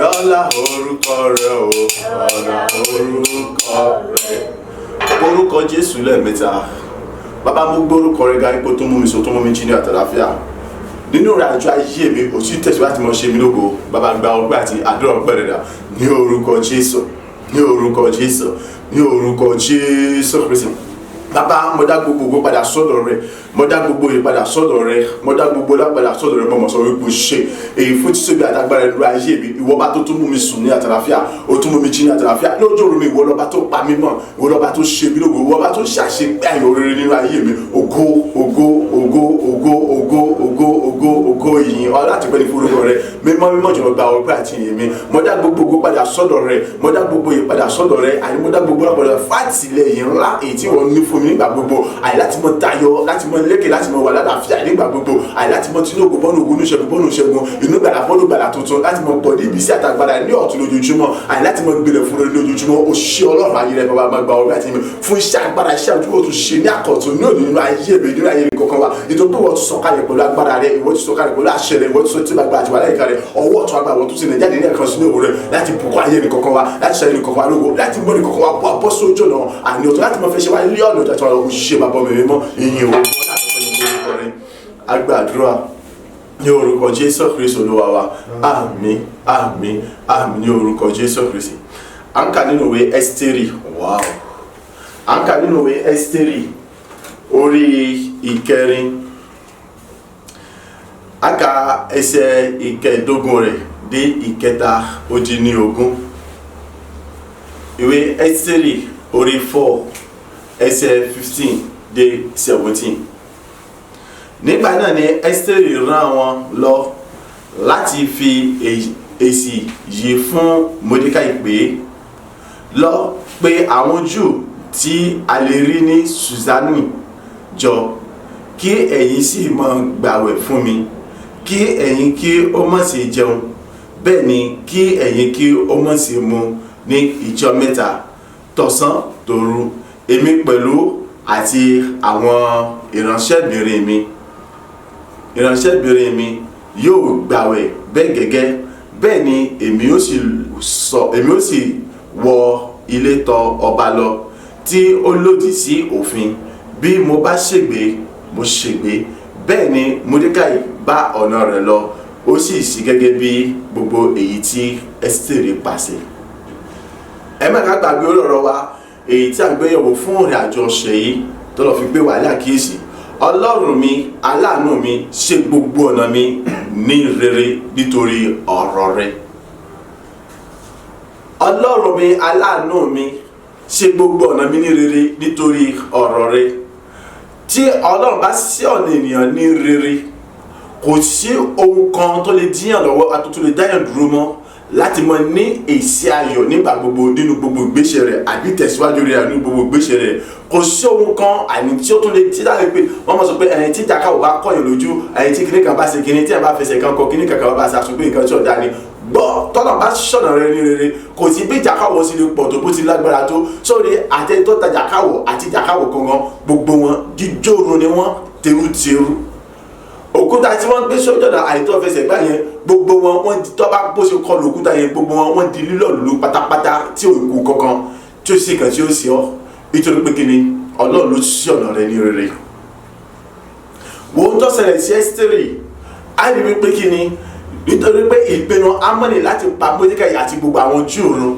lọ́lá orúkọ rẹ o, lọ́lá orúkọ rẹ. Orúkọ Jésù lẹ́ẹ̀mẹ́ta. Bàbá mo gbórúkọ rẹ ga ipò tó mú mi so tó mú mi jí ní àtàláfíà. Nínú ìrìn àjò ayé mi, ó sì tẹ̀síwájú láti mọ ṣe mí lógo. Bàbá gba ọgbẹ́ àti àdúrà ọpẹ́ rẹ̀ dà ní orúkọ Jésù, ní orúkọ Jésù, ní orúkọ Jésù Kristi. Bàbá mo dá gbogbo padà sọ́dọ̀ rẹ, mo dá gbogbo yìí padà sọ́dọ̀ rẹ, mo dá gbogbo lápadà sọ́dọ̀ rẹ, mo sọ wípé ṣe èyí fún títóbi àdágbára ẹ̀rọ ayé mi. Ìwọ bá tó tún mú mi sùn ní àtàláfíà, ó tún mú mi jí ní àtàláfíà. Lójú oorun mi, ìwọ lọ́ba tó pa mí mọ́, ìwọ lọ́ba tó ṣe mí lógo, ìwọ lọ́ba tó ṣàṣepé ayọ̀ rere nínú ayé mi. Ògo ògo ògo ògo ògo ògo ògo ògo ìyìn láti pẹ́ ní forúkọ rẹ. Mímọ́ mímọ́ jùlọ gba ọpẹ́ àti ìyìn mi. Mo dá gbogbo padà sọ́dọ̀ rẹ, mo dá gbogbo yìí padà sọ́dọ̀ rẹ, àní mo dá gbogbo lápadà fàtìlẹ́yìn ńlá èyí tí wọ́n ní fún mi nígbà gbogbo. Àyè láti mọ tayọ, láti mọ lékè, láti mọ wà lálàáfíà nígbà gbogbo. Àyè láti mọ tinúkù bọ́nù ogun níṣẹ́gun bọ́nù ṣẹ́gun, inú gbàlà bọ́nù gbàlà tuntun, láti mọ pọ̀ níbi sí àtàgbàdà ní ọ̀tún lójoojúmọ́. Àyè láti mọ gbélé fún rẹ lójoojúmọ́. Ó ṣe Ọlọ́run ayé rẹ bàbá máa gba ọrẹ àti mi fún iṣẹ́ agbára iṣẹ́ àdúgbò tó ṣe ní àkọ́tún ní òní nínú ayé mi nínú ayé mi kankan wa. Nítorí pé ìwọ ti sọ̀kalẹ̀ pẹ̀lú agbára rẹ, ìwọ ti sọ̀kalẹ̀ pẹ̀lú àṣẹ rẹ, ìwọ ti sọ tí gbàgbà àti wàhálà ìka rẹ, ọwọ́ ọ̀tún agbára ìwọ tó ti nà jáde ní ẹ̀kan sínú òwò rẹ láti bùkún ayé mi kankan wa, láti ṣe ayé mi kankan wa lógo, láti mọ́ ní kankan wa bọ́ sójú ọ̀nà àní ọ̀tún láti mọ fẹ́ ṣe wá ilé ọ̀nà ìdájọ́ àwọn òṣìṣẹ́ bàbá mi mímọ́ ìyìn òwò agbàdúrà ní orúkọ Jésù Kristi Olúwa wa. Àmín àmín àmín ní orúkọ Jésù Kristi. À ń kà nínú ìwé Ẹ́sítérì. Wow. À ń kà nínú ìwé Ẹ́sítérì orí ìkẹrin. A kà ẹsẹ̀ ìkẹẹ̀dógún rẹ̀ dé ìkẹta ó dín ní ogún. Ìwé Ẹ́sítérì orí 4 ẹsẹ̀ 15 dé 17. Nígbà náà ni Ẹ́sítérì rán wọn lọ láti fi èsì yìí fún Módékáì pé lọ pé àwọn Júù tí a lè rí ní Ṣúṣánì jọ kí ẹ̀yin sì máa gbààwẹ̀ fún mi, kí ẹ̀yin kí ó má ṣe jẹun, bẹ́ẹ̀ ni kí ẹ̀yin kí ó má ṣe mu ní ìjọ mẹ́ta tọ̀sán tòru. Èmi pẹ̀lú àti àwọn ìránṣẹ́bìnrin mi yóò gbààwẹ̀ bẹ́ẹ̀ gẹ́gẹ́, bẹ́ẹ̀ ni èmi ó sì wọ ilé tọ̀ ọba lọ tí ó lòdì sí òfin. Bí mo bá ṣègbé mo ṣègbé. Bẹ́ẹ̀ ni Módékáì bá ọ̀nà rẹ̀ lọ, ó sì sí gẹ́gẹ́ bí gbogbo èyí tí Ẹ́sítérì pàṣẹ. Ẹ má ká gbàgbé ọ̀rọ̀ wa èyí tí a gbéyẹ̀wò fún ìrìn àjò ọ̀sẹ̀ yìí tó lọ fi gbé wà lákìíyèsí. Ọlọ́run mi, aláàánú mi, ṣe gbogbo ọ̀nà mi ní rere nítorí ọ̀rọ̀ rẹ. Ọlọ́run mi, aláàánú mi, ṣe gbogbo ọ̀nà mi ní rere nítorí ọ̀rọ̀ rẹ. Tí Ọlọ́run bá ṣí ọ̀nà ènìyàn ní rere, kò sí ohun kan tó lè díyàn lọ́wọ́ àti tó lè dáyàn dúró mọ́ láti mọ ní èsì ayọ̀ nígbà gbogbo nínú gbogbo ìgbésẹ̀ rẹ̀ àbí tẹ̀síwájú rẹ̀ nínú gbogbo ìgbésẹ̀ rẹ̀. Kò sí ohun kan àní tí ó tún lè tí láti pé wọ́n mọ̀ sọ pé ẹni tí ìjàkadì bá kọ̀yàn lójú, ẹni tí kíní kan bá ṣe kíní, tí ẹ̀ bá fẹsẹ̀ kan kọ kíní kankan bá ṣe àṣùgbé nǹkan tí ọ̀dà ni. Gbọ́ tọ́lọ̀ bá ṣọ̀nà rẹ ní rere, kò sí bí ìjàkadì sí lè pọ̀ tó bó ti lágbára tó. Sórí àtẹ̀tọ́ tajàkadì àti ìjàkadì kankan gbogbo wọn jíjórun ni wọ́n terúterú. Òkúta tí wọ́n gbé sójú ọ̀nà àìtọ́ fẹsẹ̀ gbá yẹn gbogbo wọn wọ́n di tọ́ba bó ṣe kọlu òkúta yẹn gbogbo wọn wọ́n di lílọ̀ lulu pátápátá tí ò kú kankan tí ó sì kàn tí ó sì ọ́ nítorí pé kíni Ọlọ́run ló ṣí ọ̀nà rẹ ní rere. Wo ń tó ṣẹlẹ̀ sí Ẹ́sítérì á rí wípé kíni nítorí pé ìpinnu Ámánì láti pa Módékáì àti gbogbo àwọn Júù run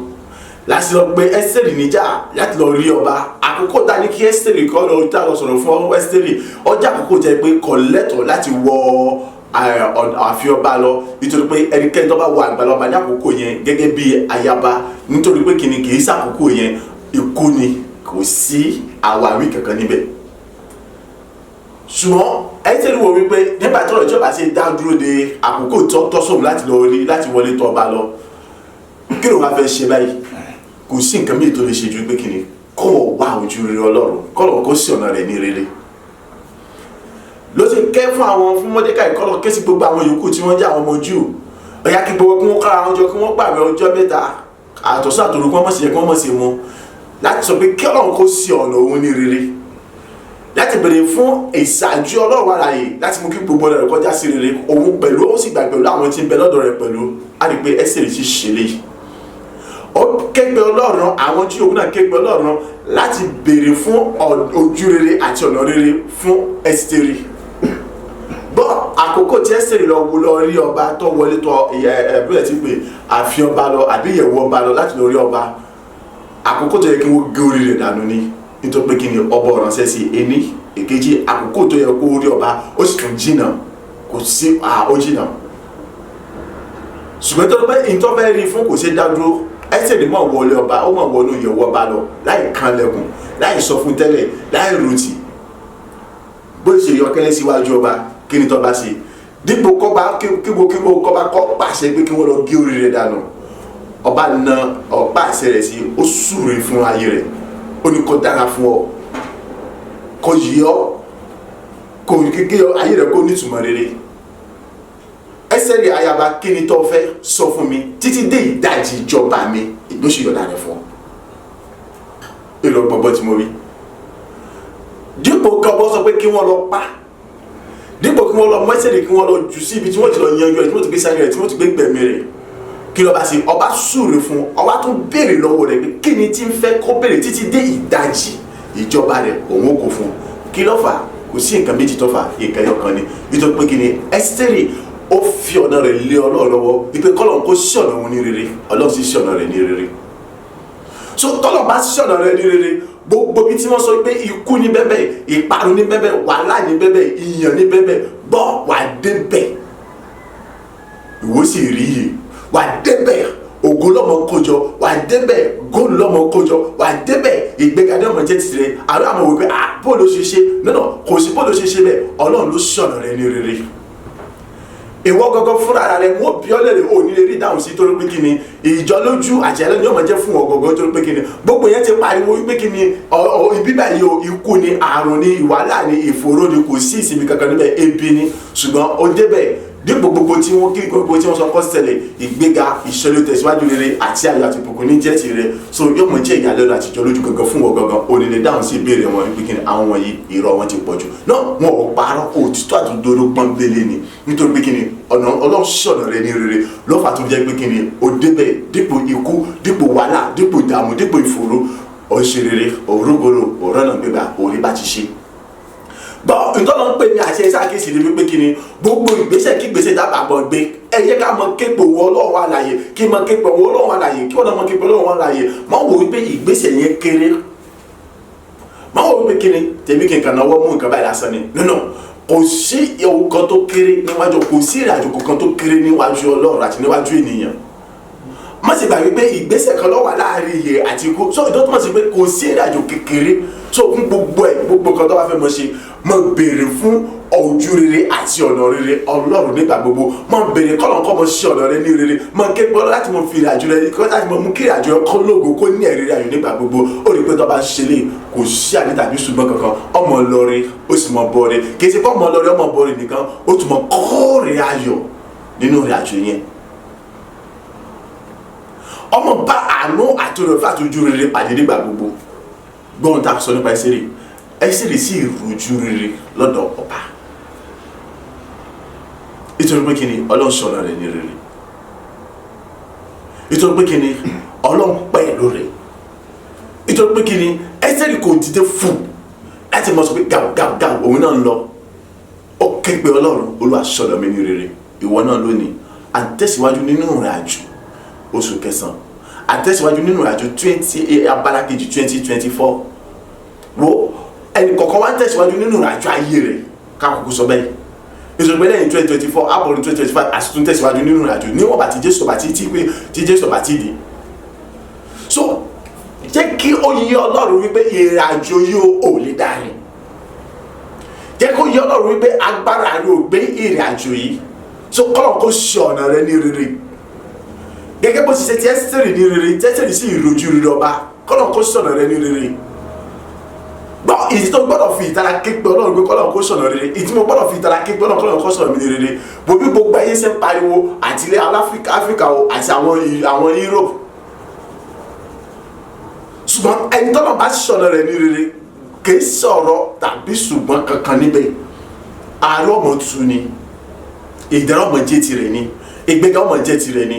láti lọ pé Ẹ́sítérì níjà láti lọ rí ọba. Àkókò ta ní kí Ẹ́sítérì kọ́ lọ tá lọ sọ̀rọ̀ fún Ẹ́sítérì ọjà àkókò jẹ́ pé kò lẹ́tọ̀ọ́ láti wọ ààfin ọba lọ nítorí pé ẹnikẹ́ni tó bá wọ àgbàlá ọba ní àkókò yẹn gẹ́gẹ́ bí ayaba nítorí pé kìnnì kì í sàkókò yẹn ikú ni, kò sí àwáwí kankan níbẹ̀. Ṣùgbọ́n Ẹ́sítérì wò wípé nígbà tí ọ̀rọ̀ ìjọba ṣe dá dúró de àkókò tọ́sọ̀rọ̀ láti lọ rí láti wọlé tọ̀ ọba lọ, kí ló wá fẹ́ ṣe báyìí? Kò sí nǹkan mìíràn tó lè ṣe ju pé kìnnì kọ́ wá ojú rere Ọlọ́run kọ́ kó sí ọ̀nà rẹ̀ ní rere. Ló ti kẹ́ fún Módékáì kọ́ ké sí gbogbo àwọn yòókù tí wọ́n jẹ́ àwọn ọmọ Júù. Ó yá kí gbogbo kí wọ́n kára wọn jọ kí wọ́n gbààwẹ̀ ọjọ́ mẹ́ta àtọ̀sán àtòru kí wọ́n mọ̀ sí yẹ kí wọ́n mọ̀ sí mu láti sọ pé kí Ọlọ́run kó sí ọ̀nà òun ní rere. láti béèrè fún ìṣáájú Ọlọ́run alààyè láti mú kí gbogbo rẹ̀ kọjá sí rere. Òun pẹ̀lú ó sì gbà pẹ̀lú àwọn tí ń bẹ lọ́dọ̀ rẹ̀ pẹ̀lú. A rí pé Ẹ́sítérì ti ṣe léyìí. Ó képe Ọlọ́run, àwọn tí òun náà képe Ọlọ́run láti béèrè fún ojú rere àti ọ̀nà rere fún Ẹ́sítérì. Gbọ́ àkókò tí Ẹ́sítérì lọ rí ọba tó wọlé tọ̀ ẹ̀bùrẹ̀ tí pé àfi ọba lọ àbí ìyẹ̀wò ọba lọ láti lọ rí ọba. Àkókò tó yẹ kí wọ́n gé orí rẹ̀ dànù ni, nítorí pé kí ni ọba ránṣẹ́ sí ení èkejì. Àkókò tó yẹ kó rí ọba ó sì tún jìnnà, kò sí ó jìnnà. Ṣùgbọ́n tó bẹ́ ìtọ́ fẹ́ rí fún kò ṣe dá dúró. Ẹ́sítérì mọ̀ wọlé ọba, ó mọ̀ wọnú ìyẹ̀wò ọba lọ láì kanlẹ̀kùn, láì sọ fún tẹ́lẹ̀, láì rotì. Bó ṣe yọ kẹ́lẹ́ síwájú ọba, kí ni tó bá ṣe? Dípò kọ́ba kọ́ba kọ́ pàṣẹ pé kí wọ́n lọ gé orí rẹ̀ dànù. Ọba na ọ̀pá àṣẹ rẹ̀ sí, ó súre fún ayé rẹ̀. Ó ní kó dára fún ọ, kó yí ọ, kó kékeré ayé rẹ̀ kó nítumọ̀ rere. Ẹ́sítérì ayaba, kí ni tó fẹ́ sọ fún mi títí dé ìdajì ìjọba mi ló ṣe yọ̀dá rẹ̀ fún ọ. Èrò gbọ́gbọ́ tí mo rí. Dípò kọ́bọ́ sọ pé kí wọ́n lọ pa, dípò kí wọ́n lọ mú Ẹ́sítérì kí wọ́n lọ jù sí ibi tí wọ́n ti lọ yanjú ẹ̀, tí wọ́n ti gbé sáré rẹ̀, tí wọ́n ti gbé gbẹ̀mí rẹ̀. Kí ló bá ṣe? Ọba súre fún, ọba tún béèrè lọ́wọ́ rẹ̀ pé kí ni tí ń fẹ́ kó béèrè títí dé ìdajì ìjọba rẹ̀ òun kò fún. Kí ló fà? Kò sí nǹkan méjì tó fà, nǹkan ẹyọ kan ni. Nítorí pé kí ni Ẹ́sítérì ó fi ọ̀nà rẹ̀ lé Ọlọ́run lọ́wọ́ wípé kọ́lọ́run kó sí ọ̀nà òun ní rere, Ọlọ́run sì sí ọ̀nà rẹ̀ ní rere. So tọ́lọ̀ bá sí ọ̀nà rẹ̀ ní rere, gbogbo bí tí wọ́n sọ pé ikú ní bẹ́bẹ̀, ìparun ní bẹ́bẹ̀, wàhálà ní bẹ́bẹ̀, ìyàn ní bẹ́bẹ̀, gbọ́ wà débẹ̀. Ìwọ sì rí yìí, wà débẹ̀, ògo lọ́mọ kójọ, wà débẹ̀, góòlù lọ́mọ kójọ, wà débẹ̀, ìgbéga ní ọmọ jẹ́ tirẹ̀. Àwọn àmọ̀ wípé bóòlù ṣe ṣe, nínú kò sí bóòlù ṣe ṣe bẹ́ẹ̀, Ọlọ́run ló sí ọ̀nà rẹ̀ ní rere. Ìwọ gọgọ fúnra rẹ̀ wọ́n bí ọlẹ́rẹ̀ ò ní lè rí dáhùn sí torí pé kí ni ìjọ lójú àti ẹlẹ́ni yóò máa jẹ́ fún ọgọgọ torí pé kí ni gbogbo yẹn ti pariwo wípé kí ni ìbíbà yìí o, ikú ni, àrùn ni, ìwàhálà ni, ìfòòró ni, kò sí ìsinmi kankan níbẹ̀, ebi ni. Ṣùgbọ́n ó débẹ̀ dípò gbogbo tí wọ́n sọ kọ́ ṣẹlẹ̀, ìgbéga, ìṣẹ̀lẹ̀ tẹ̀síwájú rere àti ayọ̀ àti ìbùkún ní jẹ́ tirẹ̀. So yóò mọ̀ jẹ́ ìyàlẹ́nu àti ìjọ lójú gangan fún ọgọgọ. Ó ní lè dáhùn sí ìbéèrè wọn wípé kí ni àwọn wọ̀nyí irọ́ wọn ti pọ̀ jù. Náà wọn ò parọ́, òtítọ́ àti òdodo pọ́nbélé ni. Nítorí pé kí ni Ọlọ́run sí ọ̀nà rẹ̀ ní rere lọ́fà tó jẹ́ pé kí ni ó débẹ̀ dípò ikú, dípò wàhálà, dípò ìdààmú, dípò ìfòòró, ó ṣe rere, òrógoro, òrọ́nà gbégbá, orí bá ti ṣe. Bọ́ ìtọ́nà ń pè ní àṣẹ ìṣàkíyèsí ni wípé kí ni gbogbo ìgbésẹ̀ kí ìgbésẹ̀ dábàá gbọ́n gbé. Ẹ yẹ ká mọ képe owó Ọlọ́run alààyè, kí mọ képe owó Ọlọ́run alààyè, kí wọ́n náà mọ képe Ọlọ́run alààyè. Mọ̀ wò wípé ìgbésẹ̀ yẹn kéré. Mọ̀ wò wípé kí ni tèmi kí n kàn náwó mú nǹkan báyìí lásán ni. Nínú kò sí ewu kan tó kéré níwájú, kò sí ìrìnàjò kan tó kéré níwájú Ọlọ́run àti níwájú ènìyàn. Má sì gbà wípé ìgbésẹ̀ kan ló wà láàrin ìyè àti ikú. So ìtọ́ tó mọ̀ sí pé kò sí ìrìnàjò kékeré. So fún gbogbo kan tó bá fẹ́ mọ̀ ṣe, mọ̀ béèrè fún ojú rere àti ọ̀nà rere Ọlọ́run nígbà gbogbo. Mọ̀ béèrè kọ́lọ́nkọ́ mọ̀ sí ọ̀nà rẹ ní rere. Mọ̀ ké pọ́ láti mọ̀ fi ìrìnàjò rẹ láti mọ̀ mú kí ìrìnàjò rẹ kọ́ lógo kó ní ẹ̀rí ayọ̀ nígbà gbogbo. Ó rí pé tó bá ṣe lé kò sí àní tàbí ṣùgbọ́n kankan. Ọmọ lọrẹ ó sì mọ̀ bọ̀rẹ̀. Kì í ṣe pé ọmọ lọrẹ ọmọ bọ̀rẹ̀ nìkan, ó tún mọ̀ kọ́ọ̀rẹ́ ayọ̀ nínú ìrìnàjò yẹn. Ọmọ bá àánú àti òròfẹ́ àti ojú rere pàdé nígbà gbogbo. Gbọ́n ta sọ nípa Ẹ́sítérì sì rojú rere lọ́dọ̀ ọba. Nítorí pé kí ni Ọlọ́run sọ̀rọ̀ rẹ̀ ní rere. Nítorí pé kí ni Ọlọ́run pẹ̀lú rẹ̀. Nítorí pé kí ni Ẹ́sítérì kò dìde fún láti mọ̀ sọ pé gàù òun náà ń lọ. Ó ké pe Ọlọ́run, Olúwa sọ̀rọ̀ mi ní rere. Ìwọ náà lónìí à ń tẹ̀síwájú nínú ìrìnàjò oṣù kẹsàn-án, àtẹ̀síwájú nínú ìrìnàjò abala kejì 2024. Wo ẹnì kọ̀ọ̀kan wá ń tẹ̀síwájú nínú ìrìnàjò ayé rẹ̀ káàkùkù sọ bẹ́ẹ̀. Nítorí pé lẹ́yìn 2024 àbọ̀rún 2025 àsìtún tẹ̀síwájú nínú ìrìnàjò níwọ̀n bá ti Jésù bá ti Jésù bá ti dì. So jẹ́ kí ó yé Ọlọ́run wípé ìrìnàjò yóò ò lè dárin. Jẹ́ kó yé Ọlọ́run wípé agbára rẹ̀ ò gbé ìrìnàjò yìí. So kọ́lọ̀ kó ṣe ọ̀nà rẹ̀ ní rere. Gẹ́gẹ́ bó ti ṣe ti Ẹ́sítérì ní rere, Ẹ́sítérì sì ìrojú rere ọba, kọ́lọ̀ kó ṣe ọ̀nà rẹ̀ ní rere. Gbọ́ ìdí tó gbọ́dọ̀ fi ìtara képe Ọlọ́run pé kọ́lọ̀ kó ṣe ọ̀nà rere, ìdí mo gbọ́dọ̀ fi ìtara képe Ọlọ́run kọ́lọ̀ kó ṣe ọ̀nà mi ní rere. Bó bí gbogbo ayé ṣe ń pariwo àti ilẹ̀ Áfíríkà o àti àwọn Europe. Ṣùgbọ́n ẹni tọ́lọ̀ bá ṣe ọ̀nà rẹ̀ ní rere, kì í sọ̀rọ̀ tàbí ṣùgbọ́n kankan níbẹ̀. Àárọ̀ ọmọ tu ni, ìdẹ̀rọ̀ ọmọ jẹ́ tirẹ̀ ni, ìgbéga ọmọ jẹ́ tirẹ̀ ni.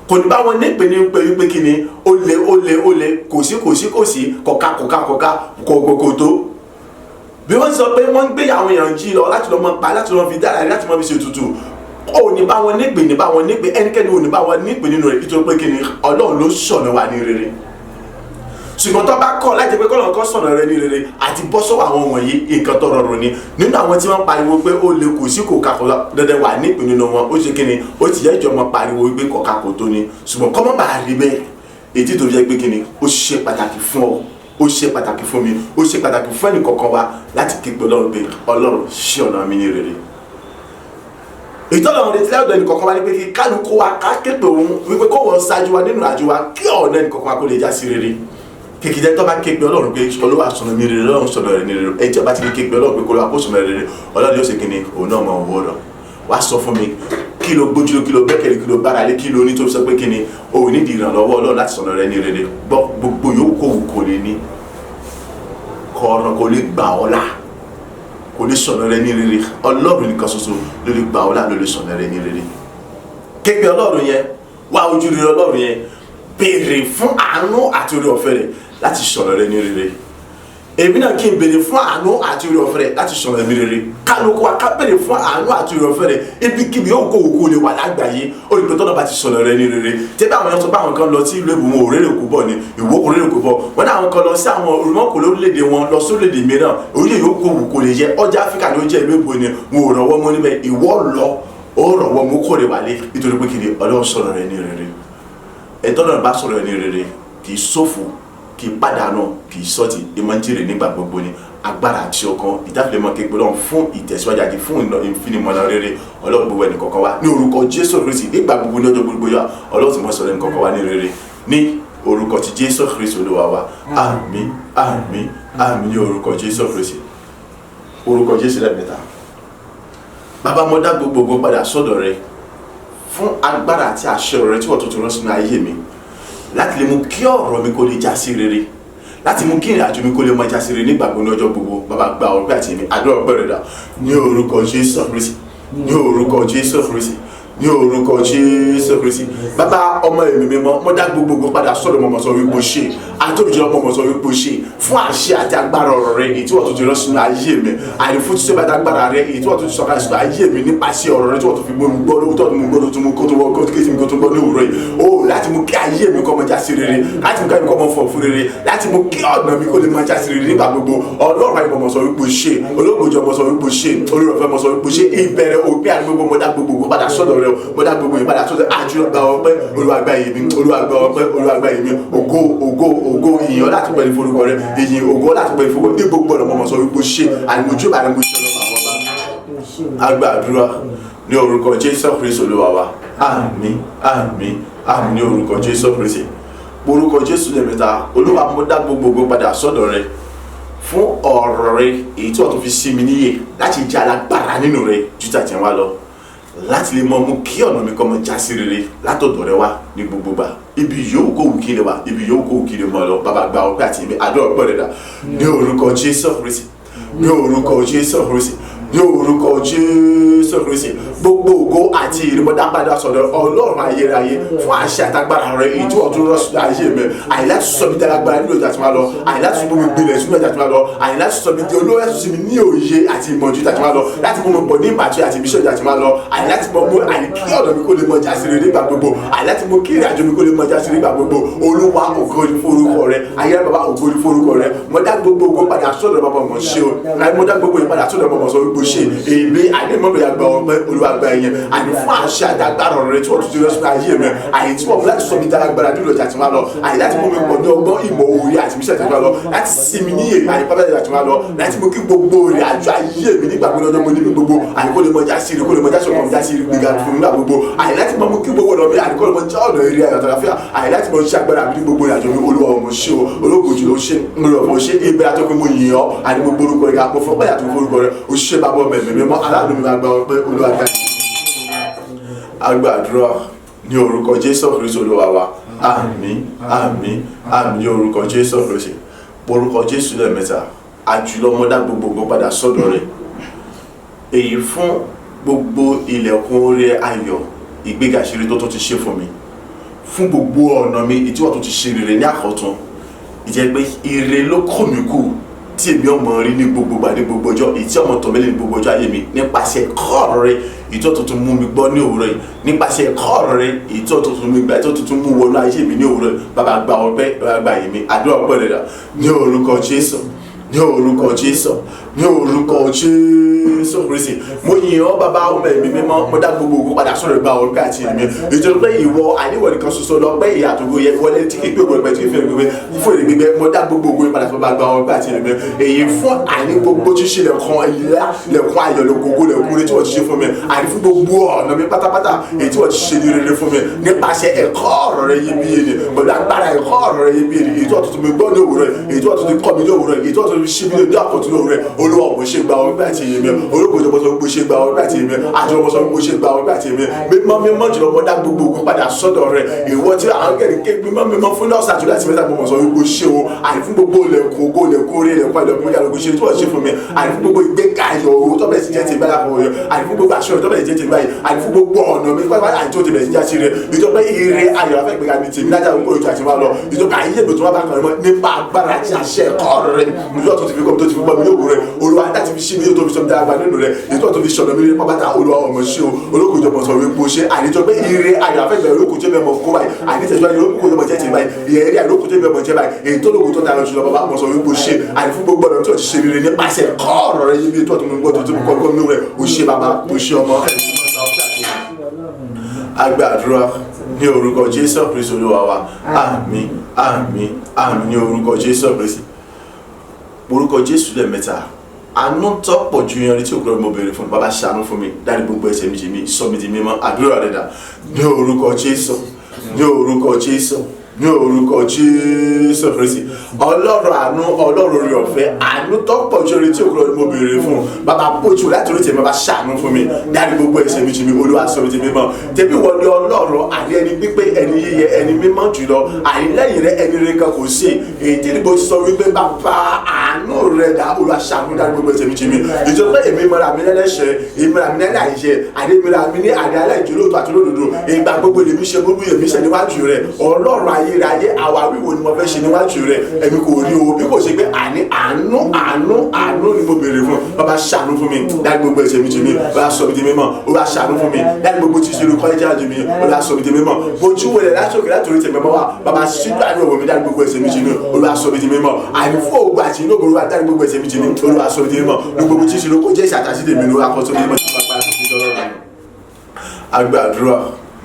Kò ní bá wọn nípe ní pé kí ni ó lé kò sí kọ̀ká kò tó. Bí wọ́n sọ pé wọ́n ń gbé àwọn èèyàn jí lọ láti lọ mọ pa láti lọ fi dára láti mọ fi ṣe tutù. Ó ní bá wọn nípe ẹnikẹ́ni ò ní bá wọn nípe nínú rẹ̀ nítorí pé kí ni Ọlọ́run ló ṣọ̀nà wa ní rere. Ṣùgbọ́n tó bá kọ̀ láti pé kọ́lọ́run kọ́ sọ̀nà rẹ ní rere àti bọ́ sọ́wọ́ àwọn wọ̀nyí nǹkan tó rọrùn ni. Nínú àwọn tí wọ́n pariwo pé ó lè kò sí kò kakò dandan wà nípe nínú wọn ó ṣe kí ni ó ti yẹ ìjọba pariwo pé kò kakò tó ni. Ṣùgbọ́n kọ́ mọ́ bá rí bẹ́ẹ̀ ètí tó jẹ́ pé kí ni ó ṣe pàtàkì fún ọ, ó ṣe pàtàkì fún mi, ó ṣe pàtàkì fún ẹnì kọ̀ọ̀kan wa láti képe Ọlọ́run pé Ọlọ́run ṣí ọ̀nà mi ní rere. Ìtọ́lọ́run retí láwùjọ ẹnì kọ̀ọ̀kan wa ní pé kí kálukú wa ká képe òun wípé kó wọ́n ṣáájú wa nínú àjò wa kí ọ̀nà ẹnì kọ̀ọ̀kan wa kó lè já sí rere. Kìkìjẹ́ tó bá képe Ọlọ́run pé Olúwa sọ̀nà mi rere, Ọlọ́run sọ̀nà rẹ̀ ní rere. Ẹni tí ó bá ti képe Ọlọ́run pé kó lọ́wọ́ kó sọ̀nà rẹ̀ rere, Ọlọ́run yóò ṣe kí ni òun náà mọ̀ owó lọ. Wá sọ fún mi kí ló gbójúlé, kí ló gbẹ́kẹ̀lé, kí ló bára lé, kí ló ní tó sọ pé kí ni o ò ní di ìrànlọ́wọ́ Ọlọ́run láti sọ̀nà rẹ̀ ní rere. Gbogbo yòówù kò lè ní ọ̀nà kò lè gbà ọ́ là, kò lè sọ̀nà rẹ̀ ní rere. Ọlọ́run nìkan ṣoṣo ló lè gbà ọ́ là, ló lè sọ̀nà rẹ̀ ní rere. Képe Ọlọ́run yẹn, wá ojú rere Ọlọ́run yẹn, béèrè fún àánú àti oore ọ̀fẹ́ rẹ̀ láti sọ̀nà rẹ̀ ní rere. Èmi náà kí n béèrè fún àánú àti oore ọ̀fẹ́ rẹ̀ láti sọ̀nà rẹ̀ ní rere. Kálukú wa ká béèrè fún àánú àti oore ọ̀fẹ́ rẹ̀ ibikíbi yóò kó òkú lè wà lágbàáyé. Ó rí pé tọ́nà bá ti sọ̀nà rẹ̀ ní rere. Tẹ́bí àwọn èèyàn sọ pé àwọn kan lọ sí ìlú èbùn wọn ò rérè kú bọ̀ ni, ìwó kò rérè kú bọ̀. Wọ́n ní àwọn kan lọ sí àwọn olùmọ̀kò lórílẹ̀‐èdè wọn lọ sórílẹ̀‐èdè mìíràn, orílẹ̀ yóò kó òkú lè jẹ́ ọjà Áfíríkà ló jẹ́ ìlú èbùn ni wọn ò rọ̀wọ́ mọ́ níbẹ̀. Ìwọ lọ ó rọ̀wọ́ mú kórè wálé nítorí pé kí ni Ọlọ́run sọ̀rọ̀ rẹ̀ ní rere. Ẹ̀tọ́nà bá sọ̀rọ̀ rẹ̀ ní rere kì í ṣòfò, kì í pàdánù, kì í sọ́ọ̀tì, ìmọ̀ ń jèrè nígbà gbogbo ni. Agbára àti ọkàn ìdáfilẹ̀mọ́ képe Ọlọ́run fún ìtẹ̀síwájú àti fún ìfinimọ̀nà rere Ọlọ́run gbogbo ẹnì kọ̀ọ̀kan wa ní orúkọ Jésù Kristi nígbà gbogbo ní ọjọ́ gbogbo yà Ọlọ́run ti mọ̀ sọ̀rọ̀ ẹnì kọ̀ọ̀kan wa ní rere ní orúkọ ti Jésù Kristi Olúwa wa. Àmín àmín àmín ní orúkọ Jésù Kristi. Orúkọ Jésù lẹ́ẹ̀mẹ́ta. Bàbá mo dá gbogbo padà sọ́dọ̀ rẹ fún agbára àti àṣẹ rẹ tí wọ́n tuntun rán sínú ayé mi láti lè mú kí ọ̀rọ̀ mi kó lè já sí rere, láti mú kí ìrìn àjò mi kó lè mọ já sí rere nígbà gbogbo ní ọjọ́ gbogbo. Bàbá gba ọpẹ́ àti èmi àdúrà ọpẹ́ rẹ̀ dà ní orúkọ Jésù Kristi, ní orúkọ Jésù Kristi, ní orúkọ Jésù Kristi. Bàbá ọmọ èmi mímọ́ mo dá gbogbo padà sọ́dọ̀ mọ̀mọ́ sọ wípé ṣe àtòjọ́ mọ̀mọ́ sọ wípé ṣe fún àṣẹ àti agbára ọ̀rọ̀ rẹ èyí tí wọ́n tún ti rán sínú ayé mi, àní fún tí sẹ́bàá agbára rẹ èyí tí wọ́n tún ti sọ̀kalẹ̀ sínú ayé mi nípasẹ̀ ọ̀rọ̀ rẹ tí wọ́n tún fi gbóhùn gbọ́ lówó tó tún mú gbọ́dọ̀ tún mú kó tó wọ́ kó kí mi kó tó gbọ́ ní òwúrọ̀ yìí. Ó láti mú kí ayé mi kó mọ já sí rere, láti mú kí ayé mi kó mọ fọ̀ fún rere, láti mú kí ọ̀nà mi kó lè mọ já sí rere nígbà gbogbo. Ọlọ́run ayé mọ̀mọ́ sọ wípé ṣe, olóògbòjọ́ mọ̀ sọ wípé ṣe, olórọ̀fẹ́ mọ̀ sọ wípé ṣe, ìbẹ̀rẹ̀ òpin àti gbogbo mo dá gbogbo padà sọ́dọ̀ rẹ, mo dá gbogbo ìpadà sọ́dọ̀ àjùlọ gba ọpẹ́ Olúwa gba èmi, Olúwa gba ọpẹ́, Olúwa gba èmi, ògo ògo ògo ìyìn láti pẹ̀lú forúkọ rẹ, ìyìn ògo láti pẹ̀lú forúkọ ní gbogbo ọ̀nà mọ̀mọ́ sọ wípé ṣe àìmọ̀jú bá rẹ mo ṣe lọ́wọ́ àwọn ọba. Àgbà àdúrà ní orúkọ Jésù Kristi Olúwa wa. Àmín àmín àmín ní orúkọ Jésù Kristi. Orúkọ Jésù lẹ́ẹ̀mẹ́ta. Olúwa mo dá gbogbo padà sọ́dọ̀ rẹ fún ọ̀rọ̀ rẹ èyí tí wọ́n tún fi sí mi níyè láti jẹ́ alágbára nínú rẹ ju tàtí wá lọ, láti lè mọ mú kí ọ̀nà mi kọ́ mọ já sí rere látọ̀dọ̀ rẹ wá ní gbogbo gbà. Ibi yòówù kó wù kí lè wá, ibi yòówù kó wù kí lè mọ lọ. Bàbá gba ọpẹ́ àti èmi àdúrà ọpẹ́ rẹ dà ní orúkọ Jésù Kristi, ní orúkọ Jésù Kristi, ní orúkọ Jésù Kristi. Gbogbo ògo àti ìrìbọdá padà sọ́dọ̀ Ọlọ́run ayérayé fún àṣẹ àtagbára rẹ èyí tí wọ́n tún rán sínú ayé mi. Àìláti sọ mi dálágbára nílò ìjà tí máa lọ, àìláti sọ mi gbilẹ̀ sínú ìjà tí máa lọ, àìláti sọ mi di olówó ẹ̀sùn sí mi ní òye àti ìmọ̀jú ìjà tí máa lọ, láti mú mi pọ̀ ní ìbàtú àti ìbísọ̀ ìjà tí máa lọ, àìláti mọ mú àìkí ọ̀dọ̀ mi kó lè mọ jásí rere nígbà gbogbo, àìláti mú kí ìrìn àjò mi kó lè mọ jásí rere nígbà gbogbo. Olúwa ògo ni fún orúkọ rẹ, ayé bàbá ògo ni fún orúkọ rẹ. Mo dá gbogbo ògo padà sọ́dọ̀ bàbá mọ̀ ṣe o, mo dá gbogbo ìpadà sọ́dọ̀ bàbá mọ̀ sọ wípé ṣe èmi àdéhùn ìyá gba ọpẹ́ Olúwa gba ẹ̀yẹn àní fún àṣẹ àdágbára ọ̀rọ̀ rẹ tí wọ́n tún ti rẹ́ sínú ayé mi, àyè tí wọ́n mú láti sọ mi dálágbára nílò ìjà tí máa lọ, àyè láti mú mi pọ̀ ní ọgbọ́n ìmọ̀ òye àti mísẹ̀ tí máa lọ, láti sinmi ní èyí àyè pápá ìjà tí máa lọ, láti mú kí gbogbo rẹ̀ àjọ ayé mi nígbà gbogbo ọjọ́ mo níbi gbogbo àyè kó lè mọ já sí rí, kó lè mọ já sí ọkọ̀ já sí rí gbígbà fún nígbà gbogbo, àyè láti mọ mú kí gbogbo ọ̀nà mi àyè kó lè mọ já ọ̀nà eré ayọ̀ àtàlàfíà, àyè láti mọ ṣe agbára mi ní gbogbo ìrìnàjò mi. Olúwa ọmọ ṣe o, olóògùn ló ṣe mo ṣe ìbẹ̀rẹ̀ àti ọkọ̀ mo yìn ọ́ àti gbogbo orúkọ rẹ̀ àpò fún báyà tó forúkọ rẹ̀ o ṣe bàbá ọmọ ẹ̀mí mímọ́ aláàánú mi máa gba ọpẹ́ Olúwa ká agbàdúrà ní orúkọ Jésù Kristi Olúwa wa. Àmín àmín àmín ní orúkọ Jésù Kristi. Orúkọ Jésù lẹ́ẹ̀mẹ́ta. àjùlọ mo dá gbogbo ògo padà sọ́dọ̀ rẹ̀. Èyí fún gbogbo ilẹ̀kùn oore ayọ̀ ìgbéga ìṣeré tó ti ṣe fún mi, fún gbogbo ọ̀nà mi ìtí wọ́n tó ti ṣe rere ní àkọ́tún. Ìjẹ́ pé ire ló kọ́ mi kù tí èmi ọmọ rí ní gbogbo gbà ní gbogbo ọjọ́, ìtí ọmọ tọ̀mẹ́lẹ̀ ní gbogbo ọjọ́ ayé mi nípasẹ̀ ẹ̀kọ́ rẹ̀ ìtọ́ tuntun mú mi gbọ́ ní òwúrọ̀ yìí, nípasẹ̀ ẹ̀kọ́ rẹ̀ ìtọ́ tuntun mi gbà ìtọ́ tuntun mú wọnú ayé mi ní òwúrọ̀ yìí. Bàbá gba ọpẹ́, bàbá gba ìyìn mi, àdúrà ọpẹ́ rẹ̀ dà ní orúkọ Jésù, ní orúkọ Jésù, ní orúkọ Jésù Kristi. Mo yìn ọ́ bàbá ọmọ ẹ̀mí mímọ́, mo dá gbogbo ògo padà sọ̀rọ̀ gba ọpẹ́ àti ìyìn mi. Ìjọba pé ìwọ àníwọ̀ nìkan ṣoṣo lọ pé ìyà àtògo yẹ wọlé tí kì í pé ògo ẹgbẹ́ tí kì í fẹ́ gbẹgbẹ́ fún èrè gbẹgbẹ́. Mo dá gbogbo ògo padà sọ̀rọ̀ gba ọpẹ́ àti ìyìn mi. Èyí fún àní gbogbo ṣíṣe lẹ̀kùn ìlà lẹ̀kùn ayọ̀ lẹ̀kùn lẹ̀kùn tí wọ́n ti ṣe fún mi, àní fún gbogbo ọ̀nà mi pátápátá èyí tí wọ́n ti ṣe ní rere fún mi nípasẹ̀ ẹ̀kọ́ ọ̀rọ̀ rẹ iyebíye ni, pẹ̀lú agbára ẹ̀kọ́ ọ̀rọ̀ rẹ iyebíye ni, èyí tí wọ́n tuntun mi gbọ́ ní òwúrọ̀, èyí tí wọ́n tuntun kọ́ mi ní òwúrọ̀, èyí tí wọ́n tuntun ṣí mi ní àkọ́tún ní òwúrọ̀. Olúwa mo ṣe gba ọpẹ́ àti ìyìn mi, olóògbé mo sọ pé mo ṣe gba ọpẹ́ àti ìyìn mi, àti ọmọ sọ pé mo ṣe gba ọpẹ́ àti ìyìn mi. Mímọ́ jùlọ mo dá gbogbo ògo padà sọ́dọ̀ rẹ. Ìwọ tí àwọn kẹ̀kẹ́ ké mímọ́ fún nọ́ọ̀sì àti láti mẹ́ta mo sọ pé mo ṣe o, àní fún gbogbo lẹ̀kùn ògo lẹ̀kùn orí lẹ̀kùn àìlọ́gbọ̀n ìyá lóko ṣe tí wọ́n ṣe fún mi, àní fún gbogbo ìgbéga ayọ̀ owó tó bẹ̀rẹ̀ sí jẹ́ ti ìgbàlá kan ọ̀yọ́, àní fún gbogbo aṣọ tó bẹ̀rẹ̀ sí jẹ́ ti ìgbàlá, àní fún gbogbo ọ̀nà mi pápá àti tó ti bẹ̀rẹ̀ sí jẹ́ ti rẹ̀. Ìjọba ire ayọ̀ afẹ́ ìgbéga mi tèmi lájà òkú òjò àti wá lọ. Ìjọba ayé mi tó wá bá kan mọ́ nípa agbára àti àṣẹ ẹ̀kọ́ rẹ̀. Ìjọba tó ti fi kọ́ tó ti fi gbọ́ mi lóògùn rẹ̀. Olúwa láti fi ṣí mi yóò tó fi sọ mi dára nínú rẹ̀. Ìjọba tó fi ṣọ̀nà mi ní pápátá Olúwa ọmọ ṣe o. Olókùn ìjọba sọ wípé mo ṣe àníjọ pé ire ayọ̀ afẹ́ ìgbéga olókùn jẹ́ mẹ́mọ́ kó báyìí. Ànítẹ̀síwájú olókùn ìjọba jẹ́ ti báyìí. Ìyẹn olókùn jẹ́ mẹ́mọ́ jẹ́ báyìí. Èyí tó lókùn tó dára jùlọ bàbá mo sọ wípé mo ṣe àní fún gbogbo ọ̀nà tí o ti ṣe rere nípasẹ̀ ẹ̀kọ́ ọ̀rọ̀ rẹ̀ yíbi tó mo gbọ́ tó mo kọ́ nínú rẹ̀. O ṣe bàbá, o ṣe ọmọ. Agbàdúrà ní orúkọ Jésù Kristi Olúwa wa. Àmín, àmín, àmín ní orúkọ Jésù Kristi. Orúkọ Jésù lẹ́ẹ̀mẹ́ta. Àánú tó pọ̀ ju yanrí tí òkúrọ̀ mo béèrè fún bàbá ṣàánú fún mi, dárí gbogbo ẹ̀ṣẹ̀ mi jì mí, sọ mi di mímọ́. Àdúrà rẹ̀ dà ní orúkọ Jésù, ní orúkọ Jésù, ní orúkọ Jésù Kristi. Ọlọ́run àánú, Ọlọ́run orí ọ̀fẹ́, àánú tó pọ̀ ju yanrí tí òkúrọ̀ mo béèrè fún bàbá bójú láti orí tèmi, bàbá ṣàánú fún mi, dárí gbogbo ẹ̀ṣẹ̀ mi jì mí, Olúwa sọ mi di mímọ́. Tẹ̀bí wọlé Ọlọ́run àní ẹni pípé, ẹni yíyẹ, ẹni mímọ́ jùlọ, àní lẹ́yìn rẹ̀ ẹni rẹ̀ kan kò sí. Èyí tí mo ti sọ wípé bàbá àánú rẹ̀ dá Olúwa ṣàánú, dárí gbogbo ẹ̀ṣẹ̀ mi jì mí. Ìjọba èmi mọ́ra mi lẹ́lẹ́ṣẹ̀, èmi mọ́ra mi lẹ́láìṣẹ̀, àdémìlà mi ní àdé aláìjólóòtọ́ àti olódodo. Ìgbà gbogbo lèmi ṣe gbogbo èmi ṣe níwájú rẹ̀. Ọlọ́run ayérayé àwáwí wo ni mo fẹ́ ṣe níwájú rẹ̀? Èmi kò rí o, bí kò ṣe pé àánú ni mo béèrè fún. Bàbá ṣàánú fún mi, dárí gbogbo ẹ̀ṣẹ̀ mi jì mí, Olúwa sọ mi di mímọ́. Olúwa ṣàánú fún mi, dárí gbogbo tí ṣe olùkọ́ ẹ̀jẹ̀ àjò mi, Olúwa sọ mi di mímọ́. Ojú wo lẹ̀ láti òkè láti orí tẹ̀mẹ́ mọ́ wa, bàbá ṣíjú àánú ọ̀wọ̀ mi, dárí gbogbo ẹ̀ṣẹ̀ mi jì mí, Olúwa sọ mi di mímọ́. Àìfọ́ ògbó àti inú ògbó, Olúwa dárí gbogbo ẹ̀ṣẹ̀ mi jì mí, Olúwa sọ mi di mímọ́. Gbogbo tí ṣe olùkọ́ jẹ́ ìṣàtàsí tèmi ló akọ́tọ́ mi mọ́ sí pápá ìdọ́rọ̀. Agbàdúrà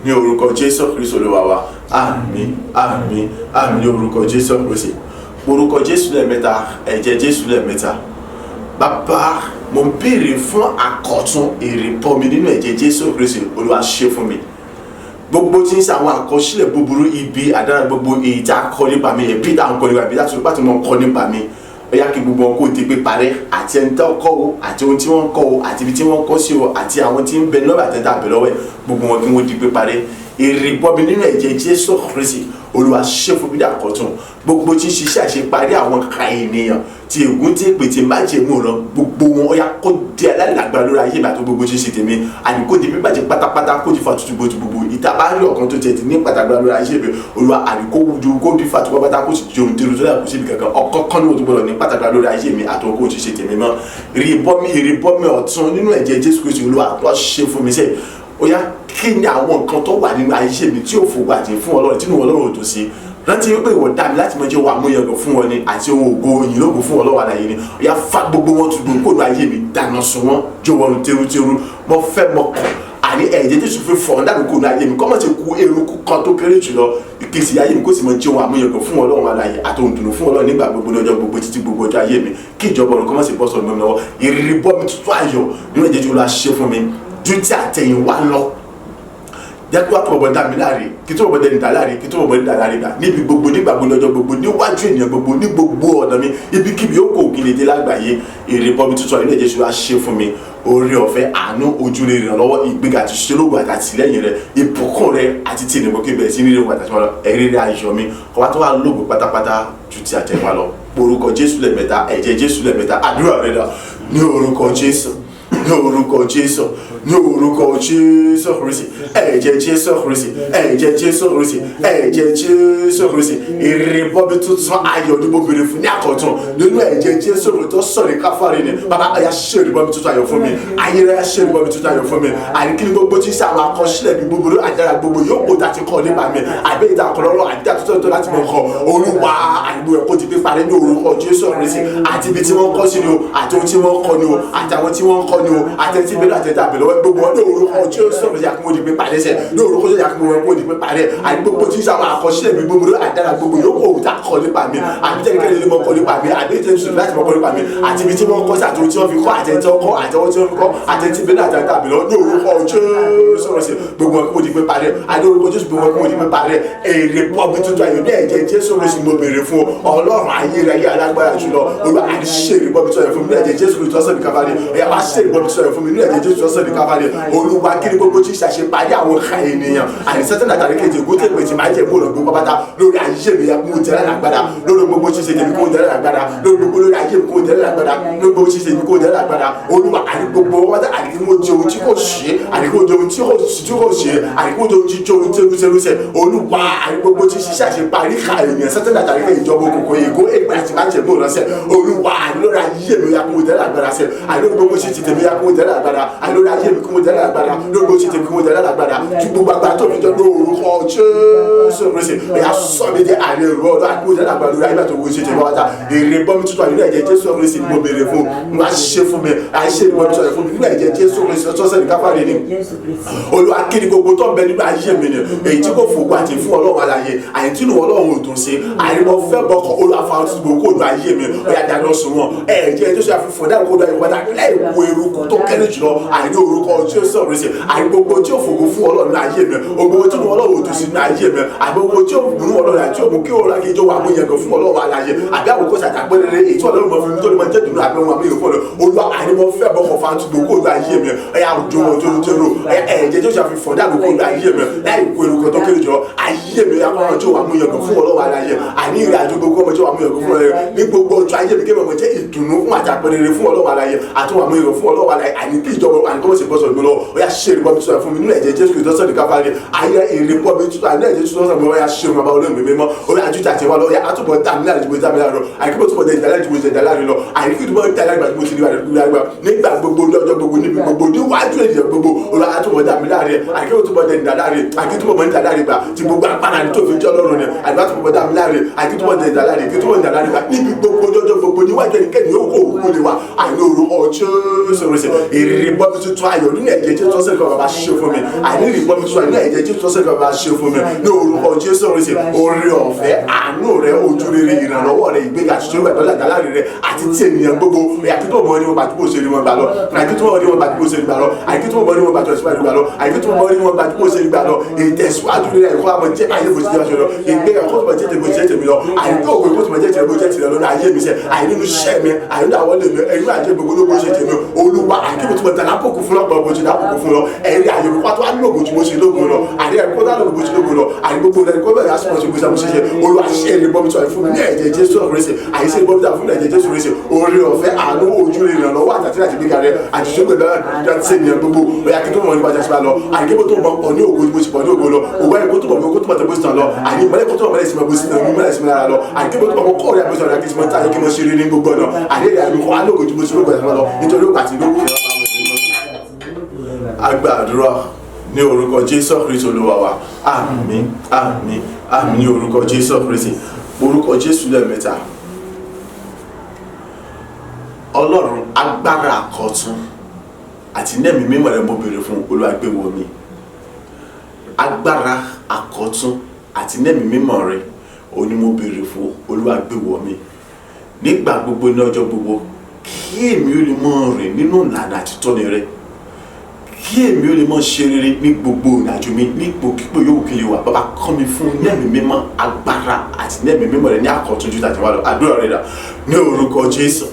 ní orúkọ Jésù Kristi Olúwa wa. Àmín, àmín, àmín ní orúkọ Jésù Kristi. Orúkọ Jésù lẹ́ẹ̀mẹ́ta, ẹ̀jẹ̀ Jésù lẹ́ẹ̀mẹ́ta. Bàbá mo ń béèrè fún àkọ́tún èrè pọ̀ mi nínú ẹ̀jẹ̀ Jésù Kristi, Olúwa ṣe fún mi. Gbogbo tí ń ṣe àwọn àkọsílẹ̀ búburú ibi àdára gbogbo èyí tí a kọ nípa mi, ẹ̀bí tí a ń kọ nípa mi, láti rí pàtó mọ́ kọ nípa mi. Ó yá kí gbogbo wọn kó ti pé parẹ́, àti ẹni tó kọ́ o, àti ohun tí wọ́n kọ́ o, àti ibi tí wọ́n kọ́ sí o, àti àwọn tí ń bẹ lọ́wọ́ àtẹ́tà bẹ̀ lọ́wọ́ ẹ̀, gbogbo wọn kí wọ́n di pé parẹ́. Èrè pọ̀ mi nínú ẹ̀jẹ̀ Jésù Kristi, Olúwa ṣe fún mi dàkọ̀tún. Gbogbo tí ń ṣiṣẹ́ àṣeparí àwọn ka ènìyàn tí ègún tí èpè tí má jẹ mú lọ, gbogbo wọn ó yá kó di aláìlágbára lórí ayé mi àti gbogbo tí ń ṣe tèmi, àní kó di bíbàjẹ́ pátápátá, kó di fàtútù bó ti gbogbo ìta bá rí ọ̀kan tó tẹ̀ tí ní pàtàkì lórí ayé mi, Olúwa àní kó wujú kó di fàtútù pátápátá, kó sì di ohun tèrú tó dà kó síbi kankan ọkọ̀ kan ní òtún gbọdọ̀ ní pàtàkì lórí ayé mi àti ohun kó ti ṣe tèmi mọ́. Ìrìbọmi ọ̀tún nínú ẹ̀jẹ̀ Jésù Kristi, Olúwa tó ṣe fún mi sẹ́yìn. Ó yá kí ni àwọn nǹkan tó wà nínú ayé mi tí ò fògbà àti fún Ọlọ́run, tí inú Ọlọ́run ò tó sí. Rántí wípé ìwọ dá mi láti mọ jẹ́ wà mú yangàn fún wọn ni, àti ohun ògo ìyìnlógo fún Ọlọ́run àlàyé ni. Ó yá fa gbogbo wọn tó dùn kóòdù ayé mi, dáná sun wọn, jó wọn tẹrútẹrú. Mo fẹ́ mọ kàn àní ẹ̀jẹ̀ Jésù fi fọ̀ dànù kóòdù ayé mi, kọ́mọ̀ ti ku eruku kan tó kéré jùlọ ìkísí ayé mi, kó sì mọ jẹ́ wà mú yangàn fún Ọlọ́run àlàyé àti ohun dùnú fún Ọlọ́run nígbà gbogbo lọ́jọ́ gbogbo títí gbogbo ọjọ́ ayé mi, kí ìjọba ọ̀run kọ́mọ̀ sì bọ́ sọ̀rọ̀ mi lọ́wọ́. Ìrírí bọ́ mi tuntun ayọ̀ nínú ẹ̀jẹ̀ Jésù la ṣe fún mi ju tí àtẹ̀yìn wá lọ. Jẹ́ kí wàá tó bọ̀ dá mi láre, kí tó bọ̀ dẹ́ni dá láre, kí tó bọ̀ dẹ́ni dá láre gbà níbi gbogbo nígbà gbogbo lọ́jọ́ gbogbo níwájú ènìyàn gbogbo ní gbogbo ọ̀nà mi ibikíbi ó kò kí lè dé lágbàáyé. Èrè bọ́ mi tuntun ilé Jésù wá ṣe fún mi, oore ọ̀fẹ́, àánú, ojúre, ìrànlọ́wọ́, ìgbéga àti ṣológun àti àtìlẹ́yìn rẹ, ìbùkún rẹ àti tí ènìyàn kí bẹ̀rẹ̀ sí ní ìrìn àti ẹ̀rí rẹ ayọ̀ mi kọ́ wá tó wà lóògùn pátápátá ju ti àtẹ̀wá lọ. orúkọ Jésù lẹ́ẹ̀mẹ́ta, ẹ̀jẹ̀ Jésù lẹ́ẹ̀mẹ́ta, àdúrà rẹ̀ dà ní orúkọ Jésù. Ní orúkọ Jésù, ní orúkọ Jésù Kristi, ẹ̀jẹ̀ Jésù Kristi, ẹ̀jẹ̀ Jésù Kristi, ẹ̀jẹ̀ Jésù Kristi, ìrìbọmi tuntun ayọ̀ ni mo béèrè fún ní àkọ́tún nínú ẹ̀jẹ̀ Jésù Kristi tó sọ̀rọ̀ káfárí ni. Bàbá ayá ṣe ìrìbọmi tuntun ayọ̀ fún mi, ayé rẹ̀ ṣe ìrìbọmi tuntun ayọ̀ fún mi. Àríkìní gbogbo tí sáwọn akọsílẹ̀ mi gbogbo àdára gbogbo yóò kó dàtí kọ́ nípa mi, àbẹ́ ìta àkọlọ́rọ̀ àdídà tuntun tó láti mọ̀ kọ́ Olúwa àdúgbò ẹ̀kọ́ ti pé parí ní orúkọ Jésù Kristi, àti ibi tí wọ́n kọ́ sí ni o, àti ohun tí wọ́n kọ́ ni o, àti àwọn tí wọ́n kọ́ ni o, àtẹ̀tí bẹ́ẹ̀ àtẹ̀tí àbẹ̀lẹ̀ wọ́n gbogbo ní orúkọ Jésù Kristi yà kí wọ́n di pé parí sẹ́, ní orúkọ Jésù yà kí wọ́n di pé parí, àti gbogbo tí sáwọn àkọsílẹ̀ mi gbogbo àdára gbogbo yóò kó òwúta kọ́ nípa mi, àbí tẹ́lifíkẹ́lẹ́ lè mọ̀ kọ́ nípa mi, àbí tẹ́lifíkẹ́lẹ́ láti mọ̀ kọ́ nípa mi, àti ibi tí wọ́n kọ́ sí àti ohun tí wọ́n fi kọ́ àtẹ̀tí ọkọ́ àtẹ̀wọ́ tí wọ́n fi kọ́ àtẹ̀tí bẹ́ẹ̀ àtẹ̀tí àbẹ̀lẹ̀ ní orúkọ Jésù Kristi gbogbo wọn kí wọ́n di pé parí, àti orúkọ Jésù gbogbo wọn kí wọ́n di pé parí, èrè pọ́ọ̀bù tuntun ayọ̀ ní ẹ̀jẹ̀ Jésù Kristi mo béèrè fún Ọlọ́run ayérayé alágbára jùlọ Olúwa àti ṣe ìrìbọmi tuntun ayọ̀ fún mi ní ẹ̀jẹ̀ Jésù Kristi tó sọ̀ ní Káfárì, ẹ̀yà wá ṣe ìrìbọmi tuntun ayọ̀ fún mi ní ẹ̀jẹ̀ Jésù tó sọ̀ ní Káfárì. Olúwa kí ni gbogbo tí ṣàṣe parí àwọn ọ̀ka ènìyàn àti sẹ́tẹ̀nà àtàrí kejì ògùn tèpè tí máa jẹ́ mú ọ̀rọ̀ gbogbo pátá lórí ayé mi kún un tẹ́lẹ̀ lágbára, lórí gbogbo tí ṣe tèmi kún un tẹ́lẹ̀ lágbára, lórí gbogbo lórí ayé mi kún un tẹ́lẹ̀ lágbára, lórí gbogbo tí ṣe tèmi kún un tẹ́lẹ̀ lágbára. Olúwa àti gbogbo wọ́n àti kí mo jẹ ohun tí kò ṣe, àti kí mo jẹ ohun tí kò ṣe, àti kí mo jẹ ohun tí jẹ ohun tí rúṣẹ́rúṣẹ́. Olúwa àti gbogbo tí ṣiṣẹ́ àṣe parí ká ènìyàn sẹ́tẹ̀nà àtàrí kejì ìjọba òkùnkùn ègó ègbà àti máa jẹ mú ọ̀rọ̀ sẹ́. Olúwa àti lórí ayé mi kún un tẹ́lẹ̀ lágbára sẹ́, àti lórí gbogbo tí ṣe tèmi kún un tẹ́lẹ̀ lágbára, àti lórí ayé mi kún un tẹ́lẹ̀ lágbára, lórí gbogbo tí ṣe tèmi kún un tẹ́lẹ̀ lágbára, tí gbogbo agbára tó fi jọ lórúkọ Jésù Kristi ẹ̀yà sọ mi di àrẹ ìrọ̀ ọ̀dọ́ àti kún un tẹ́lẹ̀ lágbára lórí ayé mi àti gbogbo tí ṣe tèmi wáta èrè bọ́mi tuntun àyè nínú ẹ̀jẹ̀ Jésù Kristi ni mo béèrè fún mo á ṣe fún mi àìṣe ìbọmi tuntun àyè fún mi nínú ẹ̀jẹ̀ Jésù Kristi tó sẹ́ni Káfárì ni. Olúwa kí ni gbogbo tó ń bẹ nínú ayé mi ni èyí tí kò fògbó àti fún Ọlọ́run aláyé àyè tí Ọlọ́run ò dùn sí àyè mo fẹ́ bọ́kọ̀ Olúwa fa ọtí gbogbo kóòdù ayé mi ọ̀yà dáná sun wọn ẹ̀jẹ̀ Jésù àfihàn dáná kóòdù ayé wọ́n láì wo eruku tó kéré jùlọ àyè ní orúkọ Jésù Kristi àyè gbogbo tí ó fògbó fún Ọlọ́run ayé mi gbogbo tí Ọlọ́run ò dùn sí ní ayé mi àyè gbogbo tí ó mú Ọlọ́run àti òmù kí Ọlọ́run kí ìjọ wà mú yẹn fún Ọlọ́run aláyé àbí àwòkọ́ sàtàgbẹ́rẹ́rẹ́ èyí tí Ọlọ́run mọ̀ fún mi tó lè mọ jẹ́ dùnú àbẹ̀wọ̀n àmì ìrọ̀fọ́ lọ Olúwa àyè mo fẹ́ bọ́kọ̀ fa ọtí gbogbo kóòdù ayé mi ẹ̀yà òjò òjò ẹ̀jẹ̀ Jésù àfihàn dáná kóòdù ayé mi láì wo eruku tó kéré jùlọ ayé mi akọ́nà tí ó wà mú yẹn fún Ọlọ́run aláyé àní ìrìn àjò gbogbo ọmọ tí ó wà mú yẹn fún Ọlọ́run ní gbogbo ọjọ́ ayé mi kébẹ̀ mọ̀ jẹ́ ìdùnnú fún àjàpẹ̀rẹ̀ fún Ọlọ́run aláyé àti wà mú yẹn fún Ọlọ́run aláyé àní kí ìjọba àní kọ́mọ̀sí bọ́sọ̀ mi lọ ó yà ṣe ìrìbọmi tuntun fún mi nínú ẹ̀jẹ̀ Jésù Kristi sọ̀rọ̀ Káfárì ayé ìrìbọmi tuntun àní ẹ̀jẹ̀ tuntun sọ̀rọ̀ mi ó yà ṣe ìrìbọmi Ọlọ́run mi mímọ́ ó yà ju tàtí wa lọ yà àtúbọ̀ dàmílà àti ìbòjá mi lọ àyíkí bó túbọ̀ dẹ̀ ìdálẹ́ ìdìbò ìdálẹ́ lọ àyíkí túbọ̀ dálẹ́ ìgbà tí mo ti rí àdúgbò nígbà gbogbo lọ́jọ́ gbogbo níbi gbogbo níwájú ènìyàn gbogbo ó yà àtúbọ̀ dàmílà rẹ̀ àyíkí bó túbọ̀ dẹ̀ ìdálẹ́ rẹ̀ àyíkí túbọ̀ mọ̀ ìdálẹ́ rẹ̀ gbà tí gbogbo agbára ní tó fi jọ́ lọ́rùn rẹ̀ àyíkí túbọ̀ dàmílà rẹ̀ àyíkí túbọ̀ dẹ̀ ìdálẹ́ rẹ̀ àyíkí túbọ̀ ìdálẹ́ rẹ̀ gbà níbi gbogbo lọ́jọ́ gbogbo níwájú ẹnikẹ́ni yóò kó òkú lè wa àìní orúkọ Jésù Kristi ìrìbọmi tuntun ayọ̀ nínú ẹ̀jẹ̀ Jésù tó sẹ́ni kan bàbá ṣe fún mi àìní ìrìbọmi tuntun ayọ̀ nínú ẹ̀jẹ̀ Jésù tó sẹ́ni kan bàbá ṣe fún mi ní orúkọ Jésù Kristi oore ọ̀fẹ́ àánú rẹ ojú rere ìrànlọ́wọ́ rẹ ìgbéga tuntun rẹ dọ́là dálárì rẹ àti tí ènìyàn gbogbo àyàkí tó mọ ní wọn bá dúpọ̀ ṣe ni wọn gbà lọ àyàkí tó mọ ní wọn bá dúpọ̀ ṣe ni gbà lọ àyàkí tó mọ ní wọn bá dúpọ̀ ṣe ni gbà lọ àyàkí tó mọ ní wọn bá dúpọ̀ ṣe ni gbà lọ ìtẹ̀síwájú rẹ ẹ̀kọ́ àmọ́ jẹ́ ayé bó ti jẹ́ aṣọ lọ ìgbéga kó tó mọ jẹ́ tèmi jẹ́ tèmi lọ àyàkí òkè kó tó mọ jẹ́ tèmi jẹ́ tèmi lọ lórí ayé mi sẹ́ àyàkí nínú iṣẹ́ mi àyàkí àwọn lè mi ẹ̀yìn àjẹ́ gbogbo ló bó ṣe tèmi Olúwa àyàkí bó ti mọ tẹ̀lé àpòkù fún lọ́pọ̀ bó ti dá àpòkù fún lọ ẹ̀rí àyè mi pátó alóògùn tí mo ṣe lóògùn lọ àyè ẹ̀kọ́ dá lóògùn tí lóògùn lọ àyè gbogbo rẹ̀ kó bẹ̀rẹ̀ àsìkò ṣe gbèsè àmúṣe Olúwa ṣe é ní bọ́mí tó fún mi ní ẹ̀jẹ̀ Jésù Kristi àyè ṣe bọ́mí tó fún mi ní ẹ̀jẹ̀ Jésù Kristi oore ọ̀fẹ́ àánú ojú rere ìrànlọ́wọ́ àtàtì àti gbígbà rẹ àti ṣé gbẹ̀dọ̀ àti ènìyàn gbogbo ọ̀yà kí tó mọ̀ nípa jẹ́sí bá lọ àyè kí tó mọ̀ pọ̀ ní ògo bó ti pọ̀ ní ògo lọ òwò ẹ̀kọ́ tó mọ̀ kó tó mọ̀ tó bó ti tàn lọ àyè mọ̀lẹ́ kó tó mọ̀ mọ̀lẹ́ sí mọ̀ bó ti tàn mí mọ̀lẹ́ sí mọ̀ lára lọ àyè kí tó mọ̀ kọ́ ọ̀rẹ́ àbúṣe ọ̀rẹ́ kí ti mọ̀ táyé kí mo ṣe rí ní gbogbo ọ̀nà àyè rẹ̀ àmì kọ́ alógo tí mo ṣe lóko ẹ̀sán lọ nítorí ó pàtì lóko. Agbàdúrà ní orúkọ Jésù Kristi Olúwa wa àmín àmín àmín ní orúkọ Jésù Kristi orúkọ Jésù lẹ́ẹ̀mẹ́ta. Ọlọ́run agbára àkọ́tún àti nẹ́ẹ̀mí mímọ́ rẹ̀ mo béèrè fún Olúwa gbé wọ̀ mí agbára àkọ́tún àti nẹ́ẹ̀mí mímọ́ rẹ̀ òní mo béèrè fún Olúwa gbé wọ̀ mí nígbà gbogbo ní ọjọ́ gbogbo kí èmi ó lè mọ̀ rìn nínú ìlànà àtìtọ́ni rẹ̀ kí èmi ó lè mọ̀ ṣe rere ní gbogbo ìrìnàjò mi ní ipòkípò yóò kí lè wà bàbá kọ́ mi fún nẹ́ẹ̀mí mímọ́ agbára àti nẹ́ẹ̀mí mímọ́ rẹ̀ ní àkọ́tún ju tàtí wá lọ àdúrà rẹ̀ dà ní orúkọ Jésù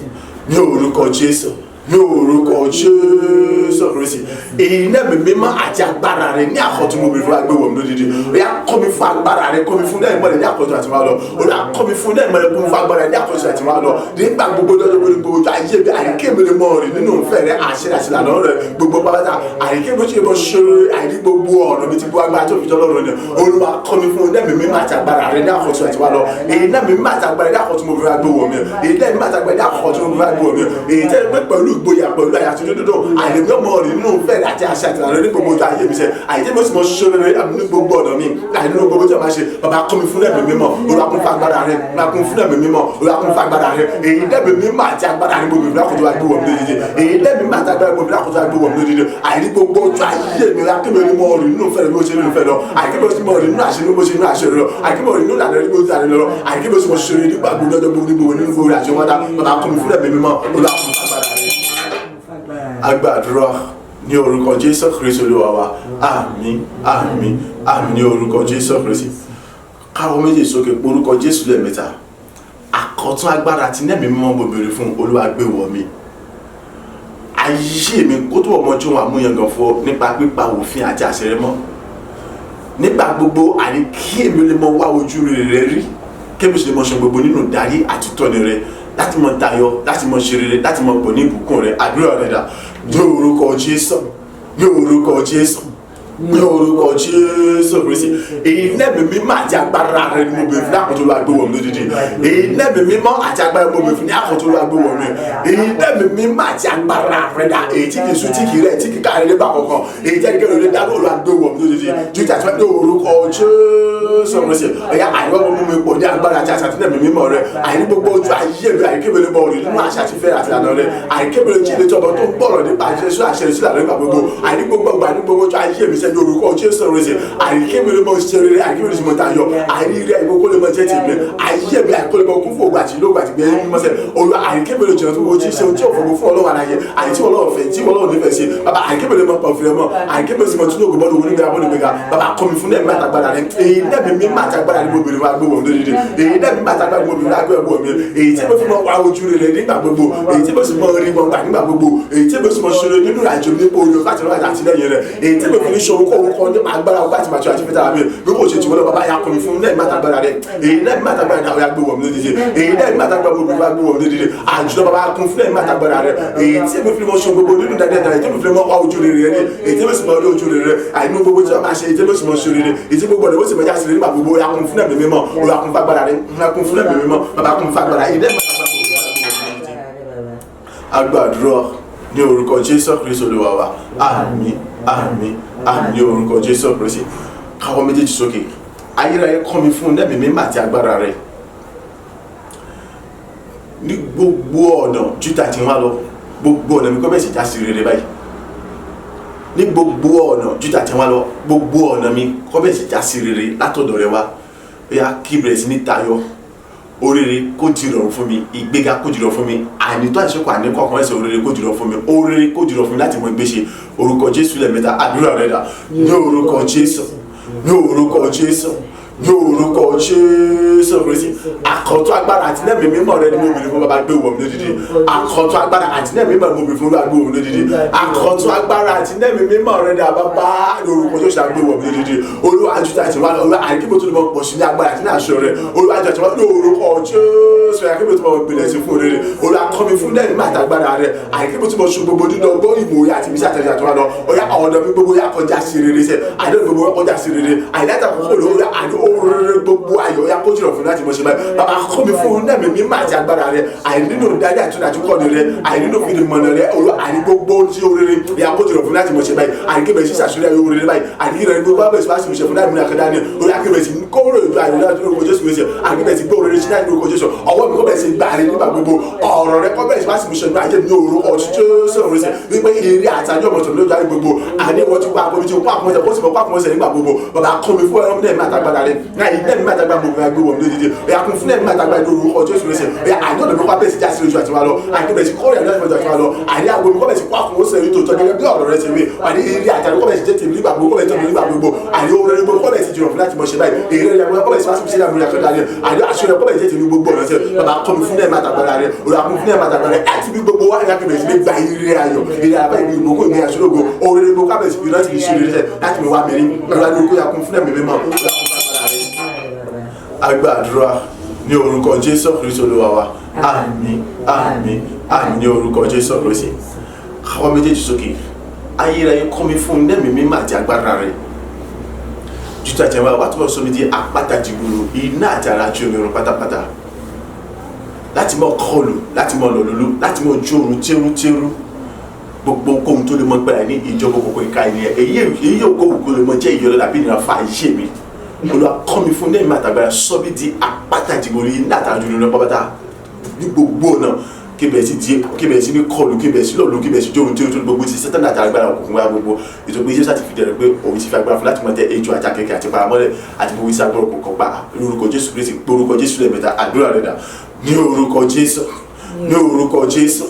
ní orúkọ Jésù ní orúkọ Jésù Kristi. Iná mi mímọ́ àti agbára rẹ ní àkọ́tún mo bèrè fún agbéwọ̀ mi lódìdí. Ó yá kọ́ mi fún agbára rẹ, kọ́ mi fún náà ìmọ̀lẹ̀ ní àkọ́tún àti máa lọ. Ó yá kọ́ mi fún náà ìmọ̀lẹ̀ kọ́ mi fún agbára rẹ ní àkọ́tún àti máa lọ. Nígbà gbogbo lọ́jọ́ gbogbo ayé mi àríkè mi lè mọ rí nínú ìfẹ́ rẹ àṣẹ àṣìlànà rẹ gbogbo pátá àríkè mi ṣe mọ ṣòro àìrí gbogbo ọ̀nà mi ti bú agbára tó fi jọ lọ́rùn ni. Olúwa kọ́ mi fún náà mi mímọ́ àti agbára rẹ ní àkọ́tún àti máa lọ. Èyí náà mi mímọ́ àti agbára ní àkọ́tún mo bèrè agbéwọ̀ mi. Èyí náà mi mímọ́ àti agbára ní àkọ́tún mo bèrè agbéwọ̀ mi. Èyí tẹ́ pé pẹ̀lú ìgboyà pẹ̀lú àyàtú dídúdú àìlèmí ọmọ rẹ nínú ìfẹ́ rẹ àti àṣẹ àtìlànà ní gbogbo ọjọ́ ayé mi sẹ́ àìjẹ́ mo sì mọ ṣòro rẹ ní gbogbo ọ̀nà mi àìnínú gbogbo tí a máa ṣe bàbá kọ́ mi fún ẹ̀mí mímọ́ Olúwa kún fún agbára rẹ máa kún fún ẹ̀mí mímọ́ Olúwa kún fún agbára rẹ èyí lẹ́mí mímọ́ àti agbára rẹ gbogbo ìlú àkójọ àgbé wọ̀ mí lódìdí èyí lẹ́mí mímọ́ àti agbára gbogbo ìlú àkójọ àgbé wọ̀ mí lódìdí àìní gbogbo ọjọ́ ayé mi akébèrè mọ́ ọ̀rìn nínú fẹ́rẹ̀ bí ó ṣe nínú fẹ́ lọ àìkébèrè mọ́ ọ̀rìn nínú àṣẹ bí ó ṣe nínú àṣẹ lọ àìkébèrè nínú ìlànà bí ó ṣe nínú lọ àìkébèrè mọ́ ṣe nígbà gbogbo lọ́jọ́ gbogbo níbo nínú gbogbo àṣẹ wọn dá bàbá kọ́ mi fún ẹ̀mí mímọ́ Olúwa kún fún agbára rẹ. Agbàdúrà ní orúkọ Jésù Kristi Olúwa wa àmín àmín àmín ní orúkọ Jésù Kristi. Káwọ́ méjì sókè orúkọ Jésù lẹ́ẹ̀mẹ́ta. Àkọ́tún agbára tí nẹ́ẹ̀mí mímọ́ mo béèrè fún Olúwa gbé wọ̀ mí. Ayé mi kó tó ọmọ tí wọn àmúyangàn fún ọ nípa pípa òfin àti àṣẹ rẹ mọ́. Nígbà gbogbo àní kí èmi lè mọ wá ojú rere rí kébì sì lè mọ ṣe gbogbo nínú darí àti tọ́ni rẹ láti mọ tayọ láti mọ ṣe rere láti mọ pọ̀ ní ìbùkún rẹ àdúrà rẹ dà ní orúkọ Jésù ní orúkọ Jésù ní orúkọ Jésù Kristi. Èyí lẹ́mìí mímọ́ àti agbára rẹ ni mo bèrè fún àkọ́tún Olúwa gbé wọ̀ mí lódìdí. Èyí lẹ́mìí mímọ́ àti agbára mo bèrè fún àkọ́tún Olúwa gbé wọ̀ mí. Èyí lẹ́mìí mímọ́ àti agbára rẹ dà èyí tí kì í sùn tí kì í rẹ̀ tí kì í káàrin nígbà kankan èyí tẹ́ kí lóde dáná Olúwa gbé wọ̀ mí lódìdí. Jíjà tí wọ́n ní orúkọ Jésù Kristi. Ẹ̀yà àìwọ́ mo mú mi pọ̀ ní agbára àti àṣà tí lẹ́mìí mímọ́ rẹ àìní gbogbo ojú ayé mi àìkébele bọ̀ rí nínú àṣà tí fẹ́ àti ìlànà rẹ àìkébele jí ilé tọ́bọ̀ tó ń gbọ́rọ̀ nípa Jésù àṣẹ ìsìlànà nígbà gbogbo àìní gbogbo ọgbà ní gbogbo ojú ayé mi sẹ́ni orúkọ Jésù Kristi àìkébele bọ̀ ṣe rere àìkébele mọ̀ tayọ àìrí àìkókó lè mọ̀ jẹ́ tì mí ayé mi àìkó lè mọ̀ kún fún ògbà tí lóògbà tí gbẹ̀yìn mímọ́ sẹ́ olú àìkébele jìnnà tó wọ́n ti ṣe ohun tí òfurufú fún Ọlọ́run àlàyé àìtí Ọlọ́run fẹ́ tí Ọlọ́run nífẹ̀ẹ́ sí bàbá àìkébele mọ̀ pọ̀ fìlẹ̀ mọ̀ àìkébele sì mọ̀ tún lóògùn bọ́dọ̀ onígbà bọ́dọ̀ gbẹ̀gà bàbá kọ́ mi fún ẹ̀mí àtàgbàdà rẹ èyí lẹ́mí mi má àtàgbàdà ni mo bèrè wá gbé wọ̀ mí lódìdí èyí lẹ́mí má àtàgbàdà ni mo bèrè wá gbé wọ̀ mí èyí tí mo fi mọ̀ wá ojú rere nígbà gbogbo èyí tí mo sì mọ̀ rí wọn gbà nígbà gbogbo èyí tí mo sì mọ̀ ṣòro nínú ìrìnàjò nípa oyè láti rán àti àtìlẹ́yìn rẹ èyí tí mo fi ní ṣòro kọ́ orúkọ nípa agbára ọgbà àti màtí àti fẹ́tà mi bí kò ṣe tìwọ́n lọ bàbá yà kọ́ mi fún lẹ́yìn mátàgbára rẹ èyí lẹ́yìn mátàgbára rẹ àwọn yà gbé wọ̀ mí lódìdí èyí lẹ́yìn mátàgbára mo bèrè wá gbé wọ̀ mí lódìdí àjùlọ bàbá kún fún lẹ́yìn mátàgbára rẹ èyí tí mo fi mọ̀ ṣòro gbogbo nínú dáadáa èyí tí mo fi mọ̀ wá ojú rere rẹ èyí tí mo sì mọ̀ rí ojú rere rẹ àìní gbogbo tí wọ́n máa ṣe èyí tí mo sì mọ̀ ṣe rere èyí tí gbogbo ọ̀dọ́ mo sì mọ̀ já sí rere nígbà gbogbo yà kún fún ẹ̀mí mímọ́ yà kún fún agbára rẹ yà kún fún ẹ̀mí mímọ́ bàbá kún fún agbára èyí lẹ́yìn agbàdúrà ní orúkọ Jésù Kristi Olúwa wa àmín àmín àmín ní orúkọ Jésù Kristi. Káwọ́ méjèèjì sókè ayérayé kọ́ mi fún ẹ̀mí mímọ́ àti agbára rẹ ní gbogbo ọ̀nà jútà tí wọ́n lọ gbogbo ọ̀nà mi kọ́ bẹ́ẹ̀ sì já sí rere báyìí ní gbogbo ọ̀nà jútà tí wọ́n lọ gbogbo ọ̀nà mi kọ́ bẹ́ẹ̀ sì já sí rere látọ̀dọ̀ rẹ wá bóyá kí bẹ̀rẹ̀ sí ní tayọ oríire kó jìrọ̀ fún mi ìgbéga kó jìrọ̀ fún mi ànító àṣekọ àníkọ ọkàn ẹsẹ oríire kó jìrọ̀ fún mi oríire kó jìrọ̀ fún mi láti mọ ìgbésẹ̀ orúkọ Jésù lẹ́ẹ̀mẹ́ta àdúrà rẹ dà ní orúkọ Jésù ní orúkọ Jésù ní orúkọ Jésù Kristi. Àkọ́tún agbára àti lẹ́mìí mímọ́ rẹ ni mo bèrè fún bàbá gbé wọ̀ mí lódìdí àkọ́tún agbára àti lẹ́mìí mímọ́ mo bèrè fún bàbá gbé wọ̀ mí lódìdí àkọ́tún agbára àti lẹ́mìí mímọ́ rẹ ni àbábá lórúkọ tó ṣàgbé wọ̀ mí lódìdí Olúwa àjùtà àti wà lọ́wọ́ àríkébó tó lè mọ pọ̀ sí ní agbára àti ní àṣọ rẹ Olúwa àjùtà àti wà lórúkọ Jésù àríkébó tó mọ gbèlè sí fún rere Olúwa kọ́ mi fún lẹ́mìí máa tàgbára rẹ àríkébó tó mọ ṣe gbogbo dídọ̀ gbọ́ ìmòye àti ibi sàtẹ̀lẹ̀ àti wà lọ ọ̀yà ọ̀dọ̀ mi gbogbo yà kọjá sí rere sẹ́ àdó gbogbo kọjá sí rere àìdáta kókó lórí àdó rere gbogbo ayọ̀ ya kó jìrọ̀ fún láti mọ̀ ṣe báyìí bàbá kọ́ mi fún lẹ́mìí mímọ́ àti agbára rẹ àìnínú dáadáa àtúndàtú kọ́ni rẹ àìnínú fìdí mọ̀nà rẹ olú àní gbogbo tí ó rere ya kó jìrọ̀ fún láti mọ̀ ṣe báyìí àìkébẹ̀ sí ṣàṣúlẹ̀ yóò rere báyìí àìkébẹ̀ gbogbo abẹ́ sí wáṣí ìṣẹ̀fún láì múlẹ̀ akẹ́dá ní orí akébẹ̀ sí kóró ìjọ àìlera tó lórúkọ Jésù wẹ̀ṣẹ̀ àìkébẹ̀ sí gbó rere sí láì lórúkọ Jésù ọwọ́ mi kọ́bẹ̀ sí gbà rẹ nígbà gbogbo ọ̀rọ̀ rẹ kọ́bẹ̀ sí wáṣí ìṣẹ̀fún ayé ní orúkọ Jésù wẹ̀ṣẹ̀ wípé eré àtàjọ́ mọ̀tò lójú ayé gbogbo àní wọ́n ti pa àpòmí tí ó pa àpòmọ́sẹ̀ kó sì mọ̀ pa àpòmọ́sẹ̀ nígbà gbogbo bàbá kọ́ mi fún ẹ̀rọ mílẹ̀ máa tàgbàdà rẹ náà ilé mi máa dàgbà gbogbo agbé wọn lódìdí ẹ̀yà kún fún ẹ̀mí máa dàgbà lórúkọ Jésù Kristi ẹ̀yà àjọ̀dọ̀ mi kọ́ bẹ́ẹ̀ sí jásí lójú àti wa lọ àjọ̀dọ̀ sí kọ́ ìrìn àjò àti wa lọ àní àwọn mi kọ́ bẹ́ẹ̀ sí kó àkùnwó sẹ́yìn tó tọ́ gẹ́gẹ́ bí ọ̀rọ̀ rẹ̀ ṣe wí àní ilé àjàdọ̀ kọ́ bẹ́ẹ̀ sí jẹ́ tèmi nígbà gbogbo kọ́ bẹ́ẹ̀ tọ́ mi nígbà gbogbo àní oore gbogbo kọ́ bẹ́ẹ̀ sí jìrọ̀ fún láti mọ̀ ṣe báyìí èrè rẹ̀ kọ́ bẹ́ẹ̀ sí wá sí ṣe àmì ìyàtọ̀ dáadé àní aṣọ rẹ̀ kọ́ bẹ́ẹ̀ jẹ́ tèmi gbogbo ọ̀rọ̀ ṣe bàbá kọ́ mi fún ẹ̀mí àtàgbàrà rẹ̀ òrò àkún fún ẹ̀mí àtàgbàrà rẹ̀ àti bí gbogbo wa ìyá kẹbẹ̀ sí ní gba ire ayọ̀ ire àbá ìlú ìgbòkó ìgbé aṣọ́lógo oore gbogbo kábẹ̀ sí láti fi ṣe rẹ̀ láti mi wá mẹ́rin pẹ̀lú àdúgbò yà kún fún ẹ̀mí mímọ́ agbàdúrà ní orúkọ Jésù Kristi Olúwa wa àmín àmín àmín ní orúkọ Jésù Kristi àwọn méjèèjì sókè ayérayé kọ́ mi fún ẹ̀mí mímọ́ àti agbára rẹ̀ jùtọ̀ àtẹ̀wá wà tó bọ̀ sómi di àpáta jìgbòrò iná àti ara tí omi rún pátápátá láti mọ kọlù láti mọ lọlọlú láti mọ jórun tẹrútẹrú gbogbo ohun tó lè mọ gbára ní ìjọba òkòkò ìka ènìyàn èyí yóò kó òkú lè mọ jẹ ìyọlọ tàbí ìnira fa ayé mi Olúwa kọ́ mi fún ẹ̀mí àtàgbára sọ bí di àpáta jìgbòrò iná àti ara tí omi rún pátápátá ní gbogbo náà kébẹ̀ sí ní kọlù kébẹ̀ sí lọ́lù kébẹ̀ sí jóun tí ó tó gbogbo ti sẹ́tẹ̀nà àti agbára òkùnkùn wá gbogbo ètò pé Jésù àti fìdí rẹ̀ pé òun ti fi agbára fún láti mọ̀ tẹ ejò àti akẹ́kẹ́ àti paramọ́lẹ̀ àti gbogbo iṣẹ́ agbára òkùnkùn pa lórúkọ Jésù Kristi lórúkọ Jésù lẹ́ẹ̀mẹ́ta àdúrà rẹ̀ dà ní orúkọ Jésù ní orúkọ Jésù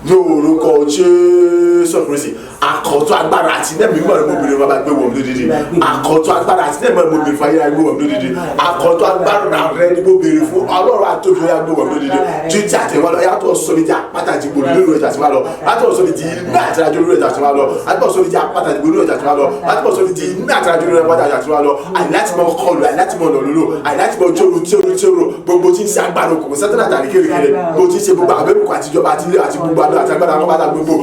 ní orúkọ Jésù Kristi àkọ́tọ̀ agbára àti nẹ́ẹ̀mí mọ̀ ẹ̀mọ́bìnrin bàbá gbé wọ̀n lódìdí àkọ́tọ̀ agbára àti nẹ́ẹ̀mí ẹ̀mọ́bìnrin fàyè gbé wọ̀n lódìdí àkọ́tọ̀ agbára rẹ̀ ní gbóbìnrin fún Ọlọ́run àtòkè ọ̀yà gbé wọ̀n lódìdí jíjí àtẹ̀wá lọ yàtọ̀ sọ́mi di àpáta àti gbòòrò lórí ẹ̀jà tí wà lọ yàtọ̀ sọ́mi di iná àti àjò lórí ẹ̀jà tí wà lọ yàtọ̀ sọ́mi di àpáta àti gbòòrò lórí ẹ̀jà tí wà lọ yàtọ̀ sọ́mi di iná àti àjò lórí ẹ̀jà tí wà lọ àìláti mọ kọlù àìláti mọ lọlọlọ àìláti mọ jóru tíoro gbogbo tí ń ṣe agbára òkùnkùn sẹ́tẹ̀nà àtàrí kékeré gbogbo tí ń ṣe gbogbo àbẹ́bùkù àtijọba àti ilé àti gbogbo àdó àti agbára akọ́bàtà gbogbo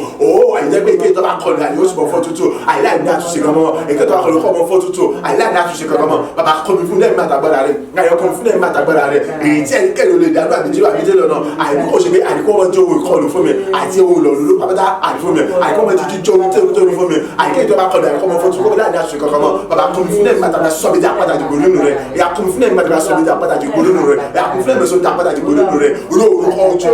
àìjẹ́pẹ́ ike tó bá kọlù àyè ó sì mọ fọ́ tútù àìláì ní àtúnṣe kan mọ́ ike tó bá kọlù kọ́ mọ́ fọ́ tútù àìláì ní àtúnṣe kan mọ́ bàbá kọ́ mi fún lẹ́yìn àtàgbára rẹ̀ ayọ̀ kọ́ mi fún lẹ́yìn àtàgbára rẹ̀ èyí tí ẹni kẹ́lẹ́ olè dàgbà àbíjẹ́ lọ́nà àìkọ́ ṣe pé àìkọ́ wọn jẹ́ owó ìkọlù fún mi àti owó lọ́lù pátá àti fún mi àìkọ́ wọn jíjí jẹ́ owó tẹ́lú fún mi àìkẹ́ ìjọba kọlù àìkọ́ wọn fọ́ tútù kọ́ ní àtúnṣe kan mọ́ bàbá kọ́ mi fún lẹ́yìn àtàgbára sọ́bi dí àpáta jìgbò nínú rẹ̀ ìyá kọ́ mi fún lẹ́yìn àtàgbára sọ́bi dí àpáta jìgbò nínú rẹ̀ ìyá kọ́ mi fún lẹ́yìn sọ́bi dí àpáta jìgbò nínú rẹ̀ olóòrùn ọjọ́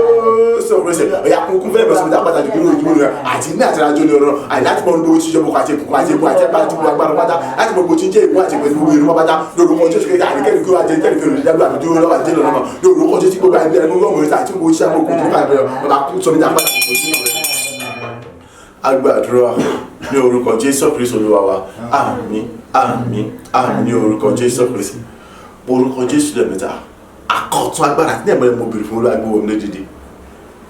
sọ̀rọ̀sẹ̀ ìyá kọ́ mi fún lẹ́yìn sọ́bi dí àpáta jìgbò nínú rẹ̀ àti ní àtàrájọ́ ní ọ̀rọ̀ àìláti mọ̀ lówó tí ìjọba àti ìkùnkùn àti ìbò àti ẹ̀pá àti ìbò agbára pátá láti mọ̀ bó ti ń jẹ́ ìbò àti ìbò ìbò ìrún pátá lórúkọ Jésù kékeré àríkẹ́rì kí ó wá jẹ́ kẹ́rìkẹ́rì olùdágbà àti dúró lọ́wọ́ àti délọ̀ náà lórúkọ Jésù gbogbo àìbí ẹni lọ́wọ́ ìrìnsà àti gbogbo iṣẹ́ àmọ́kùn tó káàbẹ̀ ọ̀la sọmi ní apá agbàdúrà ní orúkọ Jésù Kristi Olúwa wa àmín àmín àmín ní orúkọ Jésù Kristi orúkọ Jésù lẹ́mẹ̀ta àkọ́tún agbára tí ẹ̀mọ́ ẹ̀mọ́ bèrè fún olúwàgbé wọn lódìdí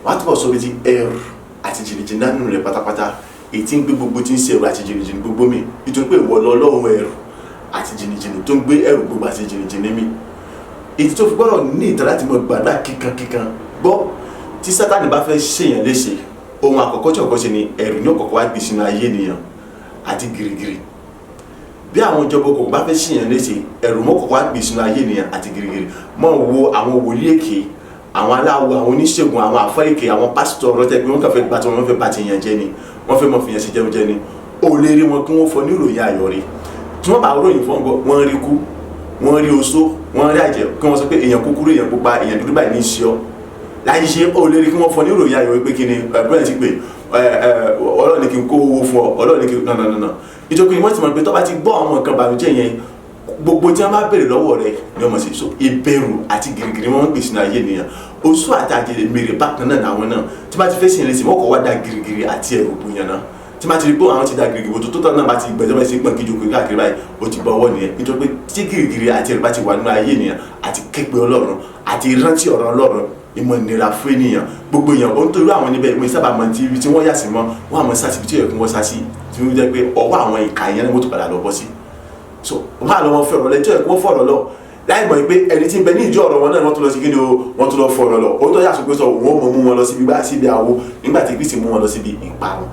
wọ́n á túbọ̀ sọ bí ti ẹrù àti jìnnìjìnnì nínú rẹ̀ pátápátá èyí tí ń gbé gbogbo tí ń ṣe ẹrù àti jìnnìjìnnì gbogbo mi nítorí pé ìwọ lọ́lọ́run ẹrù àti jìnnìjìnnì tó ń gbé ẹrù gbogbo àti jìnnìjìnnì mi èyí tó fi gbọ́dọ̀ ní ìtàn láti mọ gbàdúrà kíkankíkan gbọ́ tí Sátánì bá fẹ́ ṣèyàn léṣe ohun àkọ́kọ́ tí ọkọ̀ ṣe ni ẹrù ní ọ̀kọ̀ọ̀kọ̀ wá gbé sínú ayé ènìyàn àti gírígírí bí àwọn ìjọba okòkò bá fẹ́ ṣèyàn léṣe ẹrù mọ́kọ̀ọ̀kọ̀ wá gbé sínú ayé ènìyàn àti gírígírí mọ́ wo àwọn wòlíì èké àwọn aláwọ̀ àwọn oníṣègùn àwọn àfáìkè àwọn pásítọ̀ ọ̀rọ̀tẹ́ pé wọ́n kàn fẹ́ gbàtọ́ wọn fẹ́ bá ti yàn jẹ́ ni wọ́n fẹ́ mọ̀ fi yàn sí jẹun jẹ́ ni ó lè rí wọn kí wọ́n fọ ní ìròyìn ayọ̀ rí tí wọ́n bá ròyìn fún ọgbọ́n wọ́n rí kú wọ́n rí oṣó wọ́n rí àjẹ́ kí wọ́n sọ pé èèyàn kúkúrú èèyàn pupa èèyàn dúdú báyìí ní í ṣe ọ́ láyé ṣe ó lè rí kí wọ́n fọ ní ìròyìn ayọ̀ pé kí ni bẹ́ẹ̀ ti pé Ọlọ́run ní kí n kó owó fún ọ Ọlọ́run ní kí n nà ìjọba ìwọ́n ti mọ̀ pé tó bá ti gbọ́ àwọn nǹkan bàmíjẹ́ yẹn gbogbo tí wọ́n bá béèrè lọ́wọ́ rẹ̀ ni wọ́n mọ̀ sí so ìbẹ̀rù àti gírígírí wọn ń gbèsè náà ayé nìyẹn oṣù àti àjẹlẹ mèrè bákan náà làwọn náà tí wọ́n ti fẹ́ sìn lẹ́sìn wọ́n kọ́ wá da gírígírí àti ẹ̀rù bùyàn náà tí wọ́n ti rí pé àwọn ti da gírígírí tó tọ́ náà bá ti gbẹ̀jọ́ bá ti gbọ̀n kíjò pé káàkiri báyìí ó ti bọ́ ọwọ́ nìyẹn nítorí pé tí gírígírí àti ẹ̀rù bá ti wà nínú ayé nìyẹn àti képe Ọlọ́run àti rántí ọ̀rọ̀ Ọlọ́run ìmọ̀ ìnira fún ènìyàn gbogbo èèyàn ó ń torí àwọn níbẹ̀ ìmọ̀ ìsábà mọ̀ tí wọ́n yà sí mọ́ wọ́n àmọ́ sá síbi tí ó yẹ kí wọ́n sá sí tí wọ́n jẹ́ pé ọwọ́ àwọn ìka yẹn ni wọ́n tó padà lọ bọ́ sí so wọ́n á lọ wọn fọ̀rọ̀ lẹ́jọ́ ẹ̀kọ́ fọ̀rọ̀ lọ láì mọ̀ pé ẹni tí ń bẹ ní ìjọ ọ̀rọ̀ wọn náà wọ́n tó lọ sí kíni o wọ́n tó lọ fọ̀rọ̀ lọ ó tó yà sọ pé sọ wọ́n mọ̀ mú wọn lọ síbi bá síbi àwo nígbà tí Kristi mú wọn lọ síbi ìparun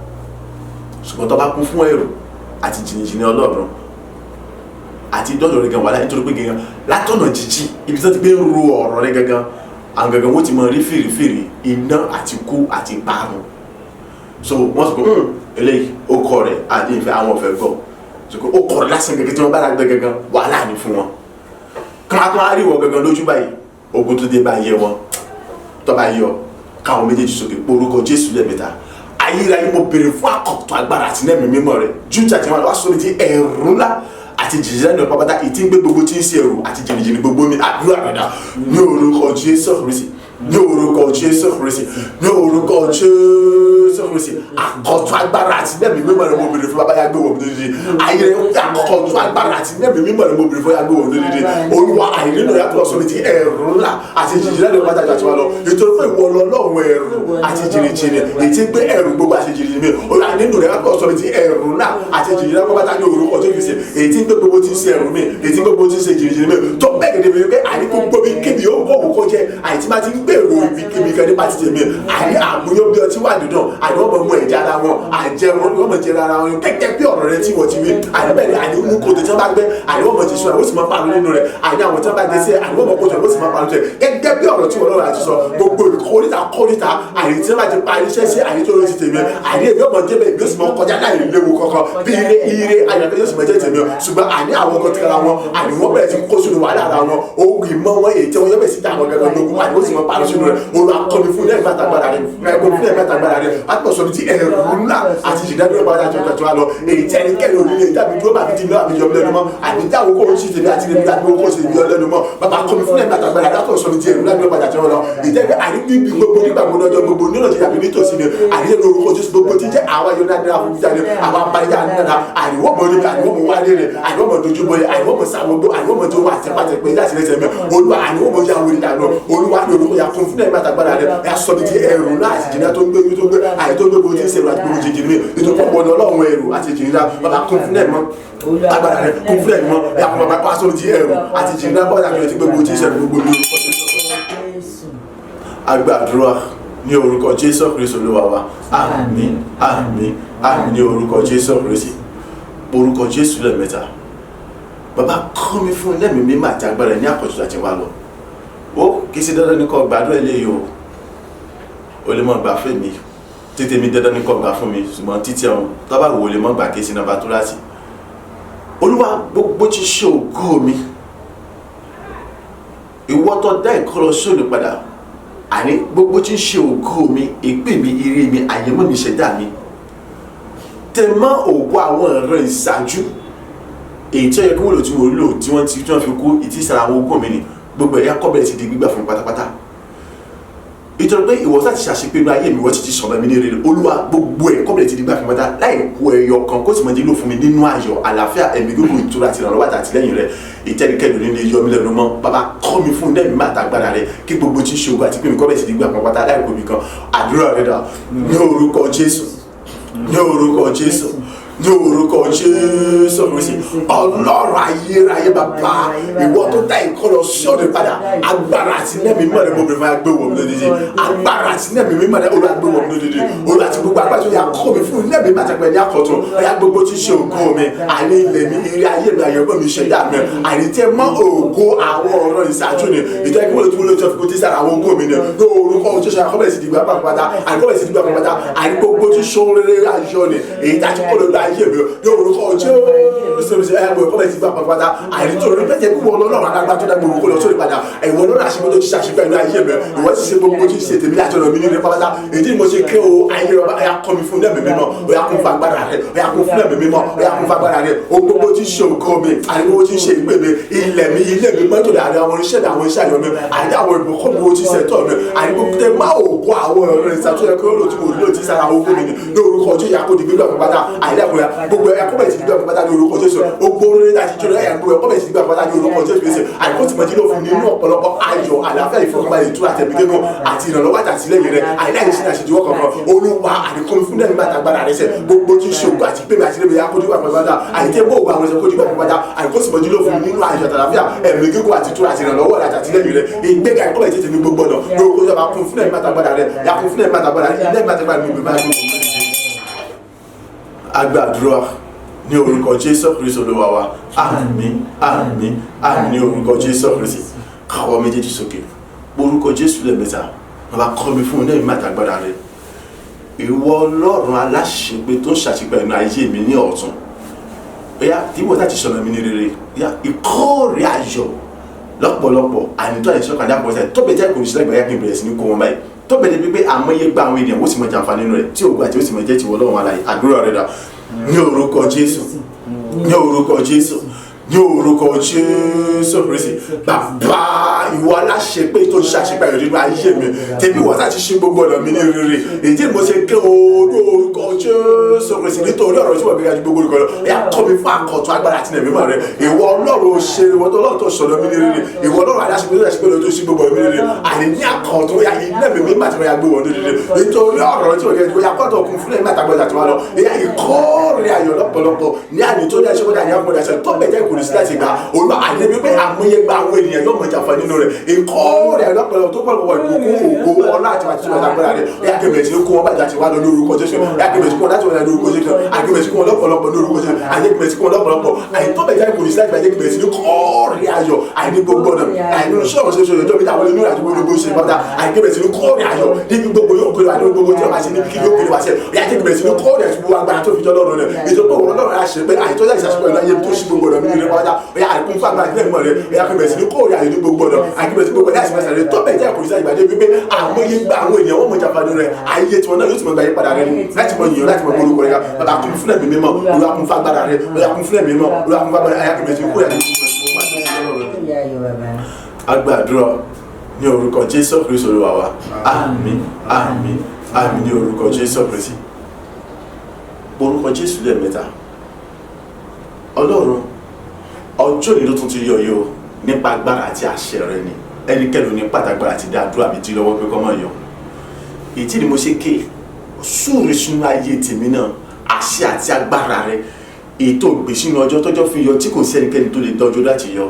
ṣùgbọ́n tó bá kún fún ẹ̀rù àti jìnnìjìnnì Ọlọ́run àti dọ́dọ̀ rẹ̀ gan wà láì nítorí pé gangan látọ̀nà jíjí ibi tó ti gbé ń ro ọ̀rọ̀ rẹ̀ gangan àwọn gangan wọ́n ti mọ rí fèrèfèrè iná àti kú àti ìparun so wọ́n sọ pé eléyìí ó kọ rẹ̀ àti ìfẹ́ àwọn ọ̀fẹ́ gbọ́ so pé ó kọ rẹ̀ lásán gẹ́gẹ́ tí wọ́n bá lágbẹ́ gangan wàhálà ní fún wọn káwọn tó rí wọ gangan lójú báyìí ogun tó dé bá yẹ wọn tó bá yọ káwọn méjèèjì sókè porúkọ Jésù lẹ́ẹ̀mẹ́ta ayérayé mo béèrè fún àkọ́tọ̀ agbára àti nẹ́ẹ̀mí mímọ́ rẹ̀ jújà tí wọ́n wá sórí ti ẹ̀rù ńlá àti jìjìlá ní ọ̀pá pátá ìtí ń gbé gbogbo tí ń ṣe ẹrù àti jìnnìjìnnì gbogbo mi àdúrà rẹ̀ dà ní orúkọ Jésù Kristi ní orúkọ Jésù Kristi ní orúkọ Jésù Kristi àkọ́tún agbára àti nẹ́ẹ̀mí mímọ́ rẹ̀ mo bèrè fún bàbá yà gbé wọ̀ lódìdí ayé àkọ́tún agbára àti nẹ́ẹ̀mí mímọ́ rẹ̀ mo bèrè fún yà gbé wọ̀ lódìdí olúwa àìrínà yàtọ̀ sọ́mi ti ẹ̀rù ńlá àti jìjìlá ní ọ̀pá tàjà tí wọ́n lọ nítorí pé ìwọ lọ́lọ́run ẹ̀rù àti jìnnìjìnnì ètí gbé ẹ̀rù gbogbo àti jìnnìjìnnì mi olúwa nínú rẹ̀ yàtọ̀ sọ́mi ti ẹ̀rù ńlá àti jìnnìjìnnì ọ̀pá tàjà ní orúkọ tó fi ṣe ètí gbé gbogbo tí ń ṣe ẹ̀rù mi ètí gbogbo tí ń ṣe jìnnìjìnnì mi tó bẹ́ẹ̀ gẹ́gẹ́ bí pé àníkó gbóbi kébi ó kó òkú jẹ àìtí máa ti ń gbèrò ibi kébi kan nípa ti tèmi àní àmúyọ́ bí ọtí wà dídùn àní wọ́n mọ̀ mú ẹ̀jẹ̀ ara wọn àjẹun wọ́n mọ̀ jẹ ara wọn gẹ́gẹ́ bí ọ̀rọ̀ rẹ tí wọ́n ti wí àní bẹ́ẹ̀ ni àní mú kòtò tí wọ́n bá gbẹ́ àní wọ́n mọ̀ ti sùn àwọn sì máa parọ́ nínú rẹ̀ àní àwọn tí wọ́n bá gbé sí àní wọ́n mọ̀ kòtò àwọn sì máa parọ́ jẹ gẹ́gẹ́ bí ọ̀rọ̀ tí wọ́n lọ́rọ̀ àti sọ gbogbo kórìtà àní tí wọ́n bá ti parí iṣẹ́ sí àní tó ló ti tèmi àní èmi ọmọ jẹ́ bẹ́ẹ̀ bí ó sì máa kọjá láì léwu kankan bí ire àyàfẹ́ yóò sì máa jẹ́ tèmi ṣùgbọ́n àní àwọn kan ti ra wọn àní wọ́n bẹ̀rẹ̀ ti kó sínú wàhálà ara wọn ògùn ìmọ̀ wọn èyí tí wọ́n yọ bẹ̀ sí àwọn gẹ́gẹ́ lógún àní ó sì máa parọ́ sínú rẹ̀ olùkọ́ni fún lẹ́yìn bàtàgbára rẹ̀ ẹ̀kọ́ fún lẹ́yìn bàtàgbára rẹ̀ àtọ̀sọ̀ ní ti ẹ̀rù ńlá àti ìṣèdádúró bá dájọ́ tó wá lọ èyí tí ẹnikẹ́ni onílé ìdábí dúró bàbí ti náà àbíjọ lẹ́nu mọ́ àbí dáwọ́ kó o sì tèmi àti ibi dábí kó o sì yọ lẹ́nu mọ́ bàbá kọ́ni fún lẹ́yìn bàtàgbára rẹ̀ àtọ̀sọ̀ ní ti ẹ̀rù ńlá dúró bá dájọ́ lọ ìtẹ́gbẹ́ àríbí gbogbo nígbà gbogbo ọjọ́ gbogbo nínú ti yàgbé nítòsí ni àríyé lórúkọ Jésù gbogbo ti jẹ́ àwọn ayọ̀ náà dára fún jáde àwọn apáyà náà àríwọ̀ mọ́ níbi àríwọ̀ mọ́ wálé rẹ̀ àríwọ̀ mọ́ dojú bọ́lẹ̀ àríwọ̀ mọ́ sàwọ́gbó àríwọ̀ mọ́ tó wà tẹ́pàtẹ́ pé láti rẹ̀ tẹ̀mẹ́ olúwa àríwọ̀ mọ́ yàwó ìdáná olúwa ní olùkọ́ yà kún fún lẹ́yìn bàtàgbára rẹ̀ yà sọ ní ti ẹ̀rù náà àti jìnnà tó ń gbé àyè tó ń gbé bó ti ń ṣe àti gbogbo jìjì mi nítorí pọ̀ ní ọlọ́run ẹ̀rù àti jìnnà bàbá kún fún lẹ́yìn mọ́ agbára rẹ̀ kún fún lẹ́yìn mọ́ yà kún bàbá pàṣẹ ní ti ẹ̀rù àti jìnnà bọ́ọ̀dà àti gbogbo ti ń ṣe gbogbo mi. Agbàdúrà ní orúkọ Jésù Kristi Olúwa wa àmín àmín àmín ní orúkọ Jésù Kristi orúkọ Jésù lẹ́ẹ̀mẹ́ta bàbá kọ́ mi fún lẹ́mìí mímọ́ àti agbára ní àkọ́jọ́ àti wá lọ ó kì í ṣe dandan ní kó gbàdúrà eléyìí o lè mọ̀ gbà fún mi tètè mi dandan ní kó gbà fún mi ṣùgbọ́n títí ọ̀hún tọ́ba wo lè mọ̀ gbà kí sí nàbà tó láti olúwa gbogbo ti ṣe ògo mi ìwọ tó dá ìkọlọ sóòlù padà àní gbogbo ti ṣe ògo mi ìpè mi ire mi àyẹ̀mọ́ mi ṣẹ̀dá mi tẹ̀mọ́ ògo àwọn ọ̀rọ̀ ìṣáájú èyí tí ó yẹ kí wọ́n lò tí wọ́n lò tí wọ́n fi kú ìtì sára àwọn ògo mi ni gbogbo ẹ̀yà kọ́bẹ̀rẹ̀ ti di gbígbà fún pátápátá ìtọ́jú pé ìwọ sáà ti ṣàṣepinnu ayé mi wọ́n ti sọ̀rọ̀ mi ní rere olúwa gbogbo ẹ̀ kọ́bẹ̀rẹ̀ ti di gbígbà fún pátá láì kú ẹyọ kan kó sì mọ̀ dín lò fún mi nínú ayọ̀ àlàáfíà ẹ̀mí gbogbo ìtura àti ìrànlọ́wọ́ àti àtìlẹ́yìn rẹ̀ ìtẹ́nikẹ́ni nílé yọ mí lẹ́nu mọ́ bàbá kọ́ mi fún lẹ́mìí máa tàgbára rẹ̀ kí gbogbo tí ń ṣògo àti pé mi kọ́bẹ̀rẹ̀ ti di gbígbà fún pátá láì kú mi kan àdúrà rẹ̀ dà ní orúkọ Jésù ní orúkọ Jésù ní orúkọ Jésù Kristi ọlọ́run ayérayé bàbá ìwọ tó dá ìkọlọ sọ́ọ̀dẹ̀ padà agbára àti nẹ́ẹ̀mí mọ́lẹ̀ mo bẹ̀rẹ̀ máa gbé wọ̀ mí lódìdí agbára àti nẹ́ẹ̀mí mi mọ́lẹ̀ olú àgbé wọ̀ mí lódìdí olú àti gbogbo agbára tó yà kọ́ mi fún nẹ́ẹ̀mí bàtàgbẹ́ ní àkọ́tún ọ̀yà gbogbo tí ṣe ògo mi àní ilẹ̀ mi eré ayé mi àyẹ̀wò mi ṣẹ̀dá mi àní tẹ́ mọ́ ògo àwọn ọ̀rọ̀ ìṣáájú ni ìtẹ́ kí wọ́n lè tó fi kó tí sára àwọn ògo mi ni ní orúkọ Jésù àkọ́bẹ̀rẹ̀ sì dìgbà pàpàtà àkọ́bẹ̀rẹ̀ sì dìgbà pàpàtà àní gbogbo tí ṣóńrere ayọ̀ ni èyí tá a ti kó lọ́dọ̀ ayé mi ní orúkọ Jésù ẹgbẹ́ ìkọ́lẹ̀ ti gbà pàpàtà àìrítorí pẹ́jẹ́ bí wọ́n lọ́rọ̀ alágbá tó dágbò òkú lọ sórí padà ẹ̀wọ̀n lọ́rọ̀ àṣìbọ́ tó ti ṣàṣìgbà inú ayé mi ìwọ́n ti ṣe gbogbo tí ṣe tèmi àti ọ̀nà mi nílé pàpàtà èdè mo ṣe ké o ayé ọba ẹ̀yà kọ́ mi fún lẹ́mìí mímọ́ ọ̀yà kún fún agbára rẹ̀ ọ̀yà kún fún lẹ́mìí mímọ́ ọ̀yà kún fún agbára rẹ̀ o gbogbo tí ṣe ògo mi àìríwó tí ṣe ìgbé mi ilẹ̀ mi ilé mi mọ́tò rẹ̀ àwọn oníṣẹ́ àwọn iṣẹ́ àyọ̀ mi àti àwọn ìbùkún mi wo ti ṣẹ̀tọ́ mi àìríwó tẹ má òkú àwọn ọ̀rọ̀ ìṣàtúnyẹ kí ó lò tí mo lò ti sára owó mi ní orúkọ Jésù yà kó di gbígbà pàpàtà àìlẹ́kùnrin gbogbo ẹ̀kọ́ bẹ̀ ti gbígbà pàpàtà ní orúkọ Jésù ogbó orí láti jọ lẹ́yìn àgbò ẹ̀kọ́ bẹ̀ ti gbígbà pàpàtà ní orúkọ Jésù pèsè àìkú ti mọ̀jú lófin nínú ọ̀pọ̀lọpọ̀ ayọ̀ àlàáfíà ìfọkànbalẹ̀ ìtura àtẹ̀mí gígùn àti ìrànlọ́wọ́ àti àtìlẹ́yìn rẹ̀ àìláyé sí àṣejúwọ́ kankan olúwa àdìkún fún lẹ́yìn bàtà gbára rẹ̀ sẹ̀ gbogbo tí ṣògo àti pèmí àti lẹ́yìn akójú pàpàtà àìtẹ́ bó ògbà àwọn ẹ̀sẹ̀ kójú pàpàtà àìkú ti mọ̀jú lófin nínú ayọ̀ àtàlàfíà ẹ̀mí gígùn àti ìtura àti ìrànlọ́wọ́ àti àtìlẹ́yìn rẹ̀ ìgbéga ẹ̀kọ́ bẹ̀ ti tẹ̀mí gbogbo ọ̀nà lórúkọ Jésù àkún fún lẹ́yìn bàtà gbára rẹ̀ yàkún fún lẹ́yìn bàtà gbára rẹ̀ lẹ́yìn bàtà gbára rẹ̀ agbàdúrà ní orúkọ Jésù Kristi Olúwa wa àmín àmín àmín ní orúkọ Jésù Kristi káwọ́ méjèèjì sókè orúkọ Jésù lẹ́ẹ̀mẹ́ta bàbá kọ́ mi fún lẹ́yìn bàtà gbára rẹ̀ ìwọ Ọlọ́run aláṣepé tó ń ṣàṣepé ẹnu ayé mi ní ọ̀tun bóyá tí mo ti sọ̀rọ̀ mi ní rere ìkórè ayọ̀ lọ́pọ̀lọpọ̀ ànító àìsàn kan dápọ̀ sẹ́yìn tó bẹ̀ jẹ́ kò ní sílẹ̀ gbẹ̀yà kí n bẹ̀rẹ̀ sí ní kó wọn báyìí tó bẹ̀ débi pé àmọ́yé gba àwọn ènìyàn ó sì mọ jàǹfààní nínú rẹ̀ tí ògùn àti ó sì mọ jẹ́ tiwọ́ lọ́wọ́ aláì àdúrà rẹ̀ dà ní orúkọ Jésù ní orúkọ Jésù ní orúkọ Jésù Kristi. Bàbá ìwọ aláṣepé tó ṣàṣepé ayọ̀ nínú ayé mi tèmi wọ́n láti ṣe gbogbo ọ̀nà mi ní rere èyí mo ṣe ké ní orúkọ Jésù Kristi nítorí ọ̀rọ̀ tí wọ́n gbé gajù gbogbo olùkọ́ lọ ẹ̀yà kọ́ mi fún akọ̀tún agbára àti ẹ̀mí rẹ̀ ìwọ Ọlọ́run ṣe ìwọ Ọlọ́run tó sọ̀rọ̀ mi ní rere ìwọ Ọlọ́run aláṣepé tó ṣàṣepé lọ tó ṣe gbogbo mi ní rere àní ní akọ̀tún ẹ̀yà ilé mi má ti rẹ̀ gbé wọn ní rere nítorí ọ̀rọ̀ tí wọ́n gbé gajù akọ̀tún kún fún ẹ̀mí àtàgbọ́dà tí wọ́n lọ ẹ̀yà ìkórè ayọ̀ lọ́pọ̀lọpọ̀ ní àní tó dá ṣẹ́kọ̀dà ní àpọ̀dà ṣẹ́ tó bẹ̀jẹ̀ kò ní sí láti gbà olú àní wípé àmúyẹ gba àwọn ènìyàn yóò mọ̀ jàǹfà nínú rẹ̀ ìkórè ayọ̀ lọ́pọ̀lọpọ̀ tó pọ̀lọpọ̀ ìbùkún ògo ọlá àti àti àgbàrá rẹ̀ ẹ̀yà kẹ̀mẹ̀ tí ó kó wọn bàjẹ́ àti wá lọ lórúkọ Jésù ẹ̀yà kẹ̀mẹ̀ tí kó wọn láti wọn lórúkọ Jésù àkẹ̀mẹ̀ tí kó wọn lọ́pọ̀lọpọ̀ lórúkọ Jésù àyẹ̀kẹ̀mẹ̀ tí kó wọn lọ́pọ̀lọpọ̀ àyẹ̀tọ́ bẹ̀jẹ̀ kò ní sí láti gbà kẹ̀mẹ̀ tí ní kórè ayọ̀ àyẹ̀ní gbogbo ọ̀nà àyẹ̀ní sọ̀rọ̀ ṣe sọ̀rọ̀ ìjọba ìdáwọlé nínú àti gbogbo ṣe bàtà àyẹ̀kẹ̀mẹ̀ tí ní kórè ayọ̀ níbi gbogbo yóò kéré àti gbogbo tí wọ́n máa ṣe níbi kí yóò kéré wá sí àyẹ̀kẹ̀mẹ̀ tí ní kórè àti gbogbo agbára tó fi jọ lọ́rùn rẹ̀ ètò pé òun lọ́rùn àṣẹ pé àyẹ̀tọ́jà ìṣàṣepọ̀ ìlú ayé tó ṣí gbogbo ọ̀nà mi ní rẹ̀ pátá ọ̀yà àìkún fún agbára ìdílé mọ̀ rẹ̀ ọ̀yà kẹ̀mẹ̀ tí ní kórè ayọ̀ ní gbogbo ọ̀nà àyẹ̀kẹ̀mẹ̀ tí gbogbo ẹ̀dá ìṣàṣepọ̀ rẹ̀ tó bẹ̀ jẹ́ ìkòrìṣà ìgbàdé wípé àmúyẹ gba àwọn ènìyàn wọ́n mọ̀ jàǹfààní rẹ̀ ayé tí wọn náà yóò ti mọ̀ gbà yí padà rẹ̀ láti mọ̀ yìnyín láti mọ̀ gbórúkọ rẹ̀ bàbá kún fún ẹ̀mí mímọ́ olúwa kún fún agbára rẹ̀ olúwa kún fún ẹ̀mí mímọ́ olúwa kún fún agbára ayé kẹ̀mẹ̀ tí kúrò ẹ̀ agbàdúrà ní orúkọ Jésù Kristi Olúwa wa àmín àmín àmín ní orúkọ Jésù Kristi orúkọ Jésù lẹ́ẹ̀mẹ́ta Ọlọ́run ọjọ́ ìlú tún ti yọ yìí o nípa agbára àti àṣẹ rẹ ni ẹnikẹ́ni ní pàtàgbára àti dáadúrà àbí tí lọ́wọ́ pé kọ́ mọ̀ yọ èyí ni mo ṣe ké súre sínú ayé tèmi náà àṣẹ àti agbára rẹ ètò ìgbé sínú ọjọ́ tọ́jọ́ fi yọ tí kò sí ẹnikẹ́ni tó lè dọ́jọ́ láti yọ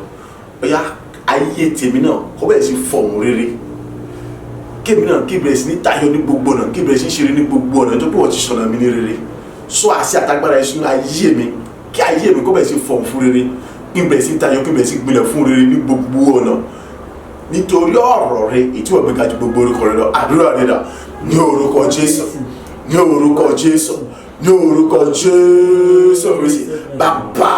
ọ̀yá ayé tèmi náà kó bẹ̀rẹ̀ sí fọ̀hún rere kémi náà kí bẹ̀rẹ̀ sí ní tayọ ní gbogbo ọ̀nà kí bẹ̀rẹ̀ sí ṣeré ní gbogbo ọ̀nà tó pé wọ́n ti sọ̀nà mi ní rere sọ àṣẹ àtagbára yẹn sínú ayé mi kí ayé mi kó bẹ̀rẹ̀ sí fọ̀hún fún rere kí bẹ̀rẹ̀ sí tayọ kí bẹ̀rẹ̀ sí gbilẹ̀ fún rere ní gbogbo ọ̀nà nítorí ọ̀rọ̀ rẹ ètí wọ́n gbé ga ju gbogbo orúkọ rẹ lọ àdúrà rẹ dà ní orúkọ Jésù ní orúkọ Jésù ní orúkọ Jésù Kristi bàbá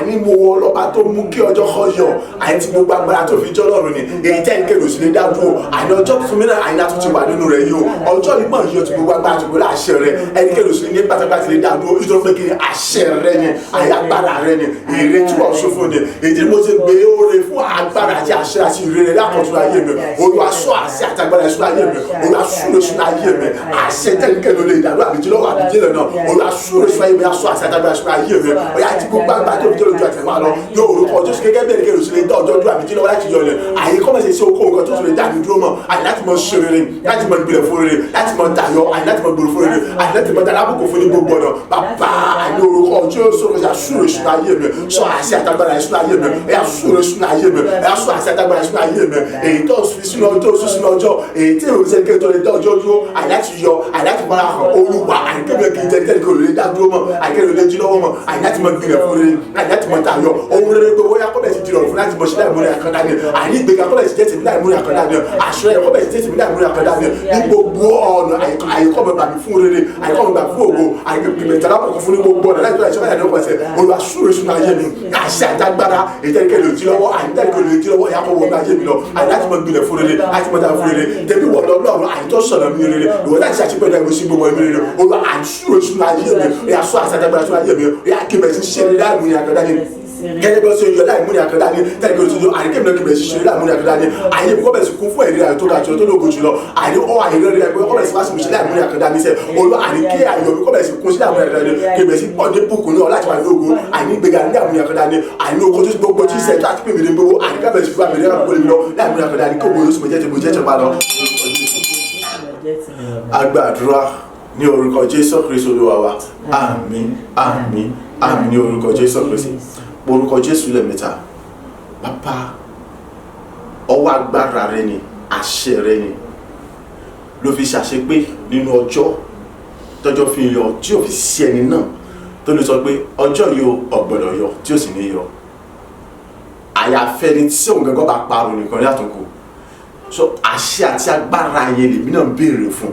àní mo wọ ọlọ́ba tó mú kí ọjọ́ kọ́ yọ àti gbogbo agbára tó fi jọ́ lọ́rùn ni èyí tẹ́ ń kéde òsì lè dá dúró àní ọjọ́ fún mi náà àyìnlá tó ti wà nínú rẹ̀ yìí o ọjọ́ yìí mọ̀ yíyọ ti gbogbo agbára tó gbogbo àṣẹ rẹ̀ ẹni kéde òsì ní pátápátá lè dá dúró nítorí pé kí ni àṣẹ rẹ̀ ni àyàgbára rẹ̀ ni èrè tí wọ́n sún fún ni èyí mo ti gbé oore fún agbára àti àṣẹ àti ìrere lákọ̀tún ayé mi Olúwa sọ àṣẹ àtàgbára ẹ̀sùn ayé mi Olúwa súre sún ayé mi àṣẹ tẹ́nikẹ́ni lè dàdúrà àbíjìlọ́wọ́ àbíjìlẹ̀ náà Olúwa súre sún ayé mi aṣọ àṣẹ àtàgbára ẹ̀sùn ayé mi ọ̀yà àti gbogbo agbára tó fi jẹ́ lójú àtẹ̀wá lọ yóò orúkọ Jésù gẹ́gẹ́ bẹ́ẹ̀ kí lóṣù lè dá ọjọ́ dúró àbíjìlọ́wọ́ láti yọ lẹ̀ àyè kọ́mọ̀sẹ̀ sí okòwò kan tó tún lè dá àbí dúró mọ́ àyè láti mọ ṣe rere láti mọ ìbílẹ̀ fún rere láti mọ tayọ àyè láti mọ gbòòrò fún rere àyè láti mọ dára àbùkù fún ní gbogbo ọ̀nà bàbá àyè orúkọ Jésù ẹ̀yà súre sún ayé mi sọ àṣẹ àtàgbára ẹ̀sùn ayé mi ẹ̀yà súre sún ayé mi ẹ̀yà sọ àṣẹ àtàgbára ẹ̀sùn ayé mi èyí tó fi sínú ọjọ́ tó sínú ọjọ́ èyí tí èrò sẹ́ni kẹ́tọ́ lè dá ọjọ́ dúró àyè láti yọ àyè láti mọ́ra hàn Olúwa àyè kébìlẹ̀ kì í jẹ́ tẹ́lẹ̀ kí olè dá dúró mọ́ àyè kébìlẹ̀ lè jí lọ́wọ́ mọ́ àyè láti mọ gbìyànjú fún rere àyè láti mọ tayọ ohun rere gbogbo yà kọ́bẹ̀ sí jìrọ̀ fún láti mọ sílẹ̀ ìmúlẹ̀ àkàndá ni àyè ìgbéga kọ́bẹ̀ sí jẹ́sì mílẹ̀ ìmúlẹ̀ àkàndá ni àṣọ ẹ̀ kọ́bẹ̀ sí jẹ́sì mílẹ̀ ìmúlẹ̀ àkàndá ni ní gbogbo ọ̀nà àyè kọ́bẹ̀ bàbí fún rere àyè kọ́bẹ̀ bàbí fún ògo àyè gbìmẹ̀ tàbí àkọ́kọ́ fún ní gbogbo ọ̀nà láti láti ṣọ́kàdà ní ọkọ̀ ẹ̀sẹ̀ Olúwa súre sínú ayé mi àṣẹ àdágbára ìtẹ́nikẹ́ lè jí lọ́wọ́ àyíntẹ́nikẹ́ lè jí lọ́wọ́ ìyá kọ́ wọnú ayé mi lọ àyè láti mọ gbìlẹ̀ fún rere láti mọ dáa fún rere tẹ̀bí wọ̀ lọ́wọ́ àyíntọ́ sọ̀nà mi rere ìwọ láti ṣàṣepẹ́ náà mo sì gbogbo ẹ̀mí rere Olúwa àṣúre sínú ayé mi ìyá sọ àṣẹ àdágbára sínú ayé mi ìyá kí bẹ̀ sí ṣe láàmú ní àkàndá ni gẹ́gẹ́ bí wọ́n ṣe yọ láì múni àkàndá ni tẹ́lẹ̀ kí o ti yọ àríkèmí náà kí bẹ̀ sí ṣe láì múni àkàndá ni àyè mi kọ́ bẹ̀ sí kún fún ẹ̀rí àyè tó ga jùlọ tó lóògùn jùlọ àyè ọ̀ àyè rẹ̀ rẹ̀ kọ́ bẹ̀ sí fásitì ṣe láì múni àkàndá ni sẹ́ olú àríkè àyọ̀ mi kọ́ bẹ̀ sí kún sí láì múni àkàndá ni kí bẹ̀ sí ọdẹ bùkún náà láti wà ní ogun àyè gbẹ̀gà ní àmúni àkàndá ni àyè oko tó gbogbo tí sẹ́ẹ̀ tó àti pé mi lè gbogbo àyè kábẹ̀ sí fún àmì lẹ́yìn àkókò lọ láì múni àkàndá ni kí ògbó yóò sì mọ̀ jẹ́ agbàdúrà ní orúkọ Jésù Kristi Olúwa wa àmín àmín àmín ní orúkọ Jésù Kristi orúkọ Jésù lẹ́ẹ̀mẹ́ta bàbá ọwọ́ agbára rẹ ni àṣẹ rẹ ni ló fi ṣàṣepé nínú ọjọ́ tọ́jọ́ fi yọ tí ò fi sí ẹni náà tó lè sọ pé ọjọ́ yìí ó gbọ́dọ̀ yọ tí ó sì ní yọ àyàfẹ́ ni tí òun gẹ́gọ́ bá parun nìkan ní àtúnkù so àṣẹ àti agbára yẹn lèmi náà béèrè fún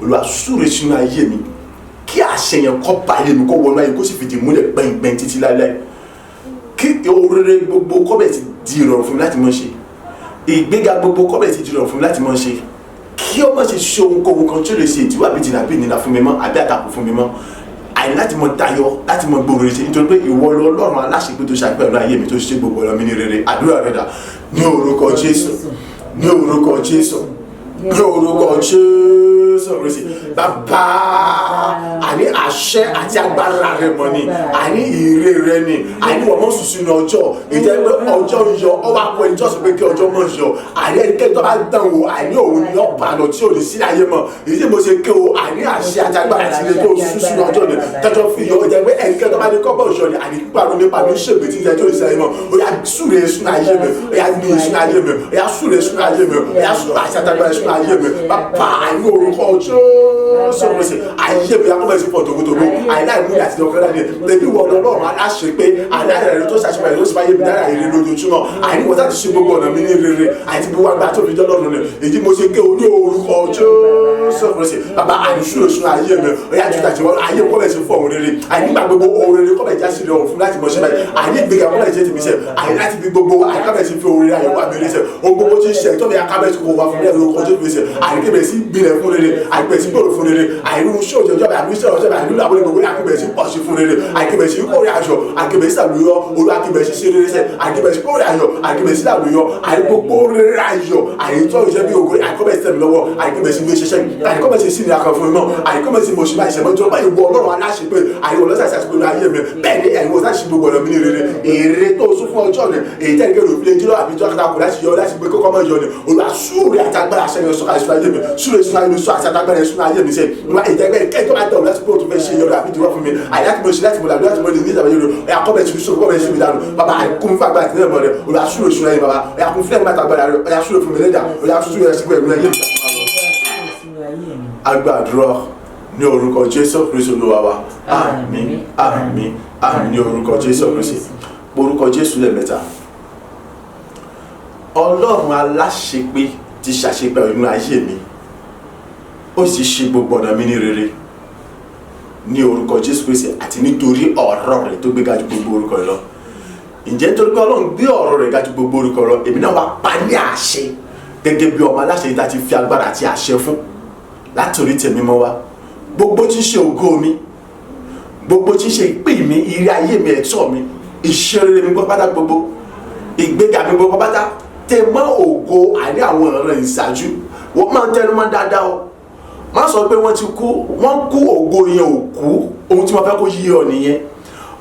Olúwa súre sínú ayé mi kí àṣẹ yẹn kó bá ayé mi kó wọnú ayé kó sì fìdí múlẹ̀ gbẹ̀ngbẹ̀ng títí láéláé kí oore gbogbo kọ́bẹ̀ ti di ìrọ̀rùn fún mi láti mọ̀ ṣe ìgbéga gbogbo kọ́bẹ̀ ti di ìrọ̀rùn fún mi láti mọ̀ ṣe kí ó má ṣe ṣe ohunkóhun kan tí ó lè ṣe ìdíwọ́ àbí jìnnà bí ìnira fún mi mọ́ àbí àtàkùn fún mi mọ́ àní láti mọ tayọ láti mọ gbòòrò rere nítorí pé ìwọ Ọlọ́run aláṣepé tó ṣàgbé ọ̀nà ayé mi tó ṣe gbogbo ọ̀nà mi ní rere. Àdúrà rẹ dà ní orúkọ Jésù, ní orúkọ Jésù, ní orúkọ Jésù Kristi. Bàbá àní àṣẹ àti agbára rẹ mọ ni, àní ìre rẹ ni, àní wọ́n mọ̀ sùsù ní ọjọ́ ìjẹ́ pé ọjọ́ yọ ọwọ́ àpò ẹni jọ́sìn pé kí ọjọ́ mọ̀ yọ, àní ẹnikẹ́ni tó bá dán o àní òun ni ọ̀pá lọ tí ò ní sí ayé mọ̀ èyí mo ṣe ké o àní àṣẹ àti agbára àti ilé tó sùsù ní ọjọ́ ni tọ́jọ́ fi yọ ọjà pé ẹnikẹ́ni tó bá ní kọ́bọ̀ yọ ni àní píparun nípa ní ṣègbè tí ìjẹ́ tó ní sí ayé mọ̀ ó yá súre sún ayé mi, ó yá gbé sún ayé mi, ó yá súre sún ayé mi, ó yá súre àṣẹ àti agbára sún ayé mi. Bàbá àní orúkọ Jésù Kristi ayé mi akọ́bẹ̀ sí pọ̀ tòkótòkó àìláì mú àti ọ̀kẹ́ láti tẹ̀bí wọ Ọlọ́run aláṣẹ pé aláìrẹ̀ rẹ tó ṣàṣìpẹ̀ ló sì máa yé mi dára èrè lójoojúmọ́ àní wọ́n láti ṣe gbogbo ọ̀nà mi ní rere àti gbogbo àgbà tó fi jọ́ lọ́rùn ni èyí mo ṣe ké o ní orúkọ Jésù Kristi. Bàbá àní ṣúròṣúrò ayé mi ọ̀yá ju tàjí wọn ayé kọ́bẹ̀ sí fún òun rere àní gbà gbogbo òun rere kọ́bẹ̀ já sí ọ̀hún fún láti mọ̀ ṣẹ́ báyìí àní ìgbéga kọ́bẹ̀ jẹ́ tèmi sẹ́ àní láti fi gbogbo àkábẹ̀ sí fún òun rere àyẹ̀wò àbẹ̀rẹ̀ sẹ́ ohun gbogbo tí ń ṣe tó bí àkábẹ̀ sí kò wá fún ẹ̀rọ kọjú mi sẹ́ àní kébẹ̀ sí gbilẹ̀ fún rere àní kébẹ̀ sí gbòòrò fún rere àní ṣé òjò ìjọba àní ṣé òjò ìjọba àní làwọn gbogbo àkébẹ̀ sí pọ̀ sí fún rere àní kébẹ̀ sí kórè àjọ àní kébẹ̀ sí àlùyọ olú àkébẹ̀ sí ṣe rere sẹ́ àní kébẹ̀ sí kórè àjọ àní kébẹ̀ sí àlùyọ àní gbogbo rere ayọ̀ àní tó ìṣẹ́ bí ògo àní kébẹ̀ sí tẹ̀mí lọ́wọ́ àní kébẹ̀ sí gbé ṣiṣẹ́ àní kébẹ̀ sí sí ní akọ̀ fún mi mọ́ àní kébẹ̀ sí mo ṣe máa ṣẹ̀mọ́ ìjọba ìwọ Ọlọ́run aláṣẹ pé àní wọ́n lọ́sàṣà sí pé ayé mi bẹ́ẹ̀ ni ẹ̀yin wọ́n sáṣì gbogbo ọ̀nà mi ní rere èrè tó sún fún ọjọ́ ni èyí tẹ́ ìgbẹ́ òfin jílọ́ àbí ìjọ kátà kò láti yọ láti gbé kókó mọ́ yọ ni olùwà súre àtàgbára sẹ́yìn sọ́kà ìṣúná ayé mi súre ìṣúná ayé mi sọ àti àtàgbára ìṣúná ayé mi sẹ́ ìwà ìjẹ́gbẹ́ kẹ́kẹ́ bá dẹ̀ láti pé òtún fẹ́ ṣe yọrọ àbí ìdíwọ́ fún mi àyàtí mo ṣe láti mo làbí láti mo lè ní ìjàmbá yọrọ ẹ̀yà kọ́bẹ̀ tí sọ kọ́bẹ̀ ṣe mi dànù bàbá àìkún fún àgbà àtìlẹ́yìn mọ́ rẹ̀ olùwà súre ìṣúná ayé bàbá ẹ̀yà kún fún ẹ̀gbà àtàgbára rẹ̀ ẹ̀yà súre fún mi lẹ́dà ẹ̀yà súre ẹ̀ṣin pẹ̀lú ẹ̀yẹ agbàdúrà ní orúkọ Jésù Kristi Olúwa wa àmín àmín àmín ní orúkọ Jésù Kristi orúkọ Jésù lẹ́ẹ̀mẹ́ta. Ọlọ́run aláṣepé ti ṣàṣepé inú ayé mi ó sì ṣe gbogbo ọ̀nà mi ní rere ní orúkọ Jésù Kristi àti nítorí ọ̀rọ̀ rẹ̀ tó gbé ga jù gbogbo orúkọ rẹ̀ lọ. Ǹjẹ́ nítorí pé Ọlọ́run gbé ọ̀rọ̀ rẹ̀ ga jù gbogbo orúkọ lọ èmi náà wá pa ní àṣẹ gẹ́gẹ́ bí ọmọ aláṣẹ yìí láti fi agbára àti àṣẹ fún látòrí tẹ̀mí mọ́ wa gbogbo tí ń ṣe ògo mi gbogbo tí ń ṣe ìpè mi ire ayé mi ẹ̀tọ́ mi ìṣeré mi gbọ́ pátá gbogbo ìgbéga mi gbọ́ pátá tẹ mọ́ ògo àní àwọn ọ̀ràn ìṣáájú wọ́n máa ń tẹnu mọ́ dáadáa o má sọ pé wọ́n ti kú wọ́n kú ògo yẹn ò kú ohun tí wọ́n fẹ́ kó yí ọ nìyẹn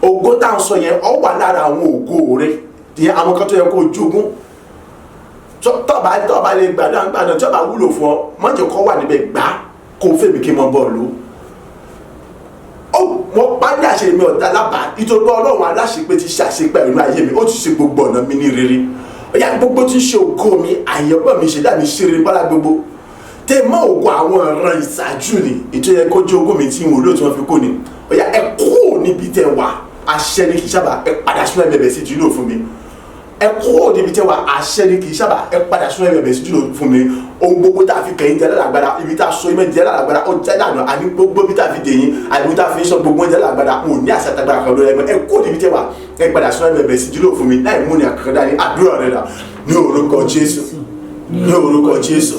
ògo tá à ń sọ yẹn ọ wà lára àwọn ògo rẹ ìyẹn àwọn kan tó yẹ kó jogún tọ́ba lè gbàdá tí ọba wúlò fún ọ mọ́jọ kọ́ wà níbẹ̀ gbá kó fèmí kí n mọ bọ́ọ̀lù mo bá ní àṣẹ mi ọ̀dà lábàá nítorí pé Ọlọ́run aláṣepé ti ṣàṣepé ìlú ayé mi ó ti ṣe gbogbo ọ̀nà mi ní rere ọ̀yà gbogbo tí ń ṣe ògo mi àyẹ̀wò mi ṣẹ̀dá mi ṣe rere bọ́lá gbogbo tẹ mọ́ ògo àwọn ọ̀ràn ìṣáájú ni ètò yẹ kó jẹ́ ogún mi tí mo lò tí wọ́n fi kó ni ọ̀yà ẹ kúrò níbi tẹ wà àṣẹ ni kì í sábà ẹ padà sínú ẹ̀bẹ̀bẹ̀ sí jùlọ fún mi ẹ kúrò níbi tẹ wà àṣẹ ni kì í sábà ẹ padà sínú ẹ̀bẹ̀bẹ̀ sí jùlọ fún mi ohun gbogbo tá a fi kẹ̀yìn jẹ́ lálágbára ibi tá a sọ ìmọ̀ jẹ́ lálágbára ó jẹ́ lànà àní gbogbo bí tá a fi dèyìn àní tá a fi sọ gbogbo jẹ́ lálágbára ò ní àṣà tagbára kan lórí ẹgbẹ́ ẹ kúrò níbi tẹ wà ẹ padà sínú ẹ̀bẹ̀bẹ̀ sí jùlọ fún mi láì mú ní àkàkọ́dá ní àdúrà rẹ̀ dà ní orúkọ Jésù ní orúkọ Jésù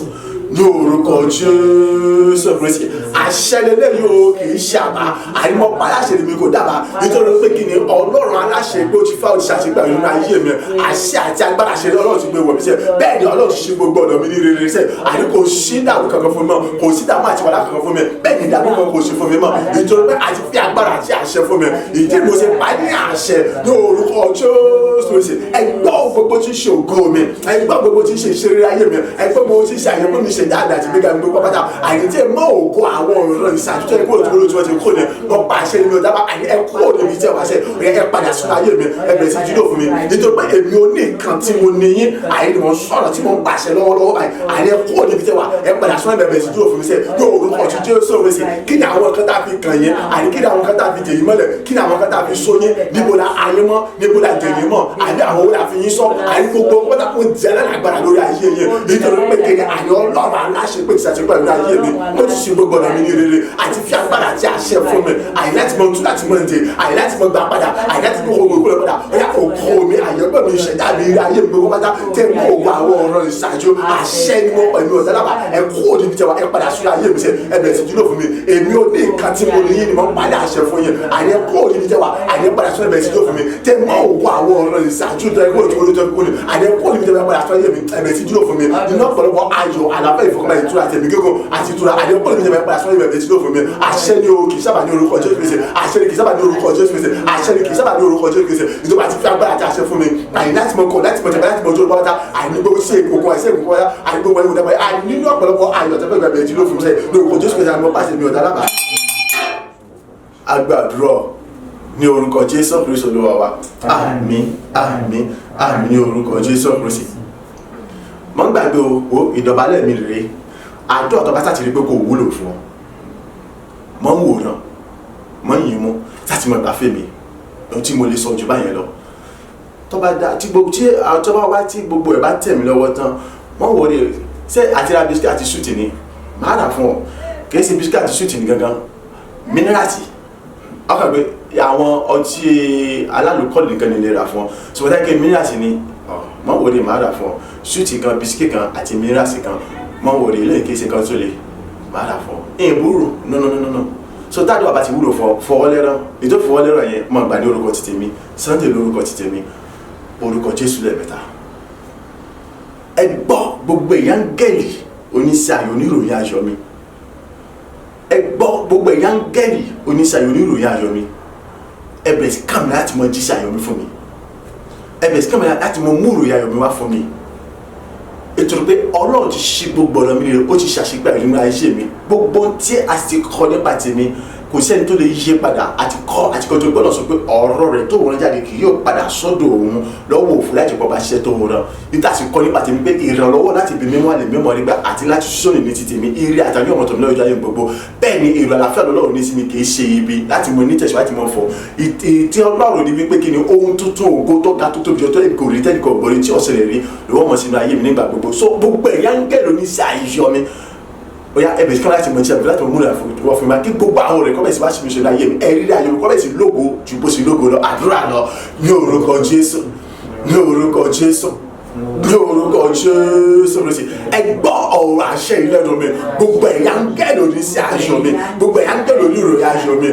ní orúkọ Jésù Kristi àṣẹlélẹ yóò kì í ṣàbá àìmọ̀ paláṣẹ mi kò dábàá nítorí pé kí ni Ọlọ́run aláṣẹ pé ó ti fá ó ti ṣàṣegbà nínú ayé mi àṣẹ àti agbára ṣe Ọlọ́run ti gbé wọ̀ mí sẹ́ bẹ́ẹ̀ ni Ọlọ́run ti ṣe gbogbo ọ̀nà mi ní rere sẹ́ àní kò sí dààmú kankan fún mi mọ́ kò sí dààmú àti wàhálà kankan fún mi bẹ́ẹ̀ ni ìdààmú kan kò sí fún mi mọ́ nítorí pé àti fi agbára àti àṣẹ fún mi ìdí mo ṣe pa ní àṣẹ ní orúkọ Jésù Kristi ẹgbọ́ gbogbo tí ń ṣe ògo mi ẹgbọ́ gbogbo tí ń ṣe ìṣeré ayé mi ẹgbọ́ gbogbo tí ń ṣe àyẹ̀wò mi ṣe dáadáa àti gbéga mi gbogbo pátá àyètí mọ́ ògo àwọn ọ̀rọ̀ ìṣàtúntò ẹ̀kọ́ òtún tí wọ́n ti kó ni wọ́n pa àṣẹ nínú ọ̀dà àyè ẹ̀kọ́ níbi tí wọ́n ṣe ẹ padà sínú ayé mi ẹ bẹ̀rẹ̀ sí jùlọ fún mi nítorí pé èmi ò ní nǹkan tí mo níyìn àyè ni wọ́n sọ̀rọ̀ tí mo ń pàṣẹ lọ́wọ́lọ́wọ́ báyìí àyè ẹ̀kọ́ níbi tí wọ́n ẹ padà sínú ẹ bẹ̀rẹ̀ sí jùlọ fún mi sẹ́ yóò orúkọ tí Jésù rẹ̀ sí kí ni àwọn kan tá a fi kàn yín àyè kí ni àwọn kan tá a fi dè yín mọ́lẹ̀ kí ni àwọn kan tá a fi so yín níbo la ayé mọ́ níbo la dè yín mọ́ àyè àwọn wo la fi yín sọ àyè gbogbo pátákó jẹ́ lágbára lórí ayé yẹn nítorí pé kí ni àyè Ọlọ́run aláṣẹ pé ìṣàṣepọ̀ ìlú ayé mi ó ti ṣe gbogbo ọ̀nà mi mi ní rere àti fi agbára àti àṣẹ fún mi àyè láti mọ tún láti mọ ǹdè àyè láti mọ gbà padà àyè láti mọ ògùn ìkúlẹ̀ padà ọ̀yà òkú mi àyẹ̀gbọ́n mi ìṣẹ̀dá mi rí ayé mi gbogbo pátá tẹ́ mú ògùn àwọn ọ̀rọ̀ ìṣáájú àṣẹ ni mo pẹ̀lú ọ̀dà lábà ẹ kú òdi mi tẹ́wà ẹ padà sí ayé mi sẹ́ ẹ bẹ̀rẹ̀ sí dúró fún mi èmi ò ní nǹkan tí mo ní yín ni mo padà àṣẹ fún yín àyè kú òdi mi tẹ́wà àyè padà sí ẹ bẹ̀rẹ̀ sí dúró fún mi tẹ́ mú ògùn àwọn ọ̀rọ̀ ìṣáájú tẹ́ kó òdi tó kú ni àyè kú òdi mi tẹ́wà padà sí ayé mi ẹ bẹ̀rẹ̀ sí dúró fún mi nínú ọ̀pọ̀lọpọ̀ ayọ̀ àlàfẹ́ ìfọkànbalẹ̀ ìtura àti ẹ̀mí gígùn àti ìtura àyè kú òdi mi tẹ́wà padà sí ayé mi ẹ bẹ̀rẹ̀ sí dúró fún mi àṣẹ ni o kì í sábà ní orúkọ Jésù Kristi àṣẹ ni kì í sábà ní orúkọ Jésù Kristi àṣẹ ni kì í sábà ní orúkọ Jésù Kristi ìjọba àti fi agbára àti àṣẹ fún mi àyè láti mọ kọ láti mọ tẹ̀lé láti mọ ojú olùkọ́ wáta àyè gbogbo sí èkó àìsí èkó wáta àyè gbogbo ẹni wò dábàá àyè nínú ọ̀pọ̀lọpọ̀ ayọ̀ tẹ́fẹ́ gbàgbé ẹ̀jì ló fún mi sẹ́yìn lórúkọ Jésù Kristi àti mọ pàṣẹ mi ọ̀dà lábàá. agbàdúrà ní orúkọ Jésù Kristi Olúwa wa àmín àmín àmín ní orúkọ Jésù Kristi. mọ́ ń gbàgbé o ìdọ̀bálẹ̀ mi rèé àjọ ọ̀tọ̀ bá sàtìrí pé kò wúlò fún ọ mọ́ ń wòran mọ́ ń yìn mú láti mọ̀ gbàfẹ́ mi ohun tí mo lè sọ jù báyẹn lọ tó bá dá tí gbogbo tí àtọ́bá wá tí gbogbo ẹ̀ bá tẹ̀ mí lọ́wọ́ tán wọ́n wọlé ṣé àti ra bisikì àti ṣúùtì ni màá rà fún ọ kìí ṣe bisikì àti ṣúùtì ni gangan mínírààtì ọkàn pé àwọn ọtí alálùkọ́lù nìkan ni lè rà fún ọ ṣùgbọ́n táyé mínírààtì ni wọ́n wọlé màá rà fún ọ ṣúùtì kan bisikì kan àti mínírààtì kan wọ́n wọlé lẹ́yìn kìí ṣe kan tó lè màá rà fún ọ ìbúrò no so táàdù àbá ti wúlò fọwọ́lẹ́rán ètò fọwọ́lẹ́rán yẹn mọ̀ gbà ní orúkọ ti tèmi Sunday lórúkọ ti tèmi orúkọ Jésù lẹ́ẹ̀mẹ́ta ẹ gbọ́ gbogbo ìyángẹ́lì oníṣẹ́ ayọ̀ oníròyìn ayọ̀ mi ẹ gbọ́ gbogbo ìyángẹ́lì oníṣẹ́ ayọ̀ oníròyìn ayọ̀ mi ẹ bẹ̀rẹ̀ sí kàmì láti mọ jíṣẹ́ ayọ̀ mi fún mi ẹ bẹ̀rẹ̀ sí kàmì láti mọ mú ìròyìn ayọ̀ mi wá fún mi ètò pé Ọlọ́run ti ṣí gbogbo ọ̀rọ̀ mi rẹ̀ ó ti ṣàṣìgbà ìlú ayé mi gbogbo tí a ti kọ́ nípa tèmi kò sẹ́ni tó lè yíṣe padà àti kọ́ tó gbọ́dọ̀ sọ pé ọ̀rọ̀ rẹ̀ tó wọ́n jáde kì yóò padà sọ́dọ̀ òun lọ́wọ́ òfin láti pọ̀ bá ṣiṣẹ́ tó wọ́n níta sì kọ́ nípa tèmi pé ìrànlọ́wọ́ láti bí mímọ́ àlè mímọ́ nígbà àti láti sọ́nì ní ti tèmi eré àtàní ọmọ tòmí lọ́jọ́ ayé gbogbo bẹ́ẹ̀ ni èrò àlàáfíà lọ́rùn ní sí mi kì í ṣe ibi láti mọ onítẹ̀sí láti mọ fọ ìtì Ọlọ́run ní wípé kí ni ohun tuntun ògo tó ga tó tóbi ọjọ́ ìkò rí tẹ́nìkọ̀ gbọ́rí tí ọ̀sẹ̀ rẹ̀ rí lọ́wọ́ mọ̀ sínú ayé mi nígbà gbogbo so gbogbo ẹ̀yà ń gẹ̀lò ní sí àyíṣọ́ mi oya ẹbẹ sí láti mọ tí a bẹ láti mọ múlẹ̀ wọ́n fi máa kí gbogbo àwọn rẹ̀ kọ́bẹ̀sì bá ṣe mi ṣe láyé mi ẹ̀rí rí ayé mi kọ́bẹ̀sì lógo ju bó ṣe lógo lọ àdúrà lọ ní orúkọ Jésù ní orúkọ Jésù ní orúkọ Jésù lọ sí ẹgbọ́ ọ̀rọ̀ àṣẹ ìlẹ́nu mi gbogbo ẹ̀yà ń gẹ́lò ní sí aṣọ mi gbogbo ẹ̀yà ń gẹ́lò ní ìròyìn aṣọ mi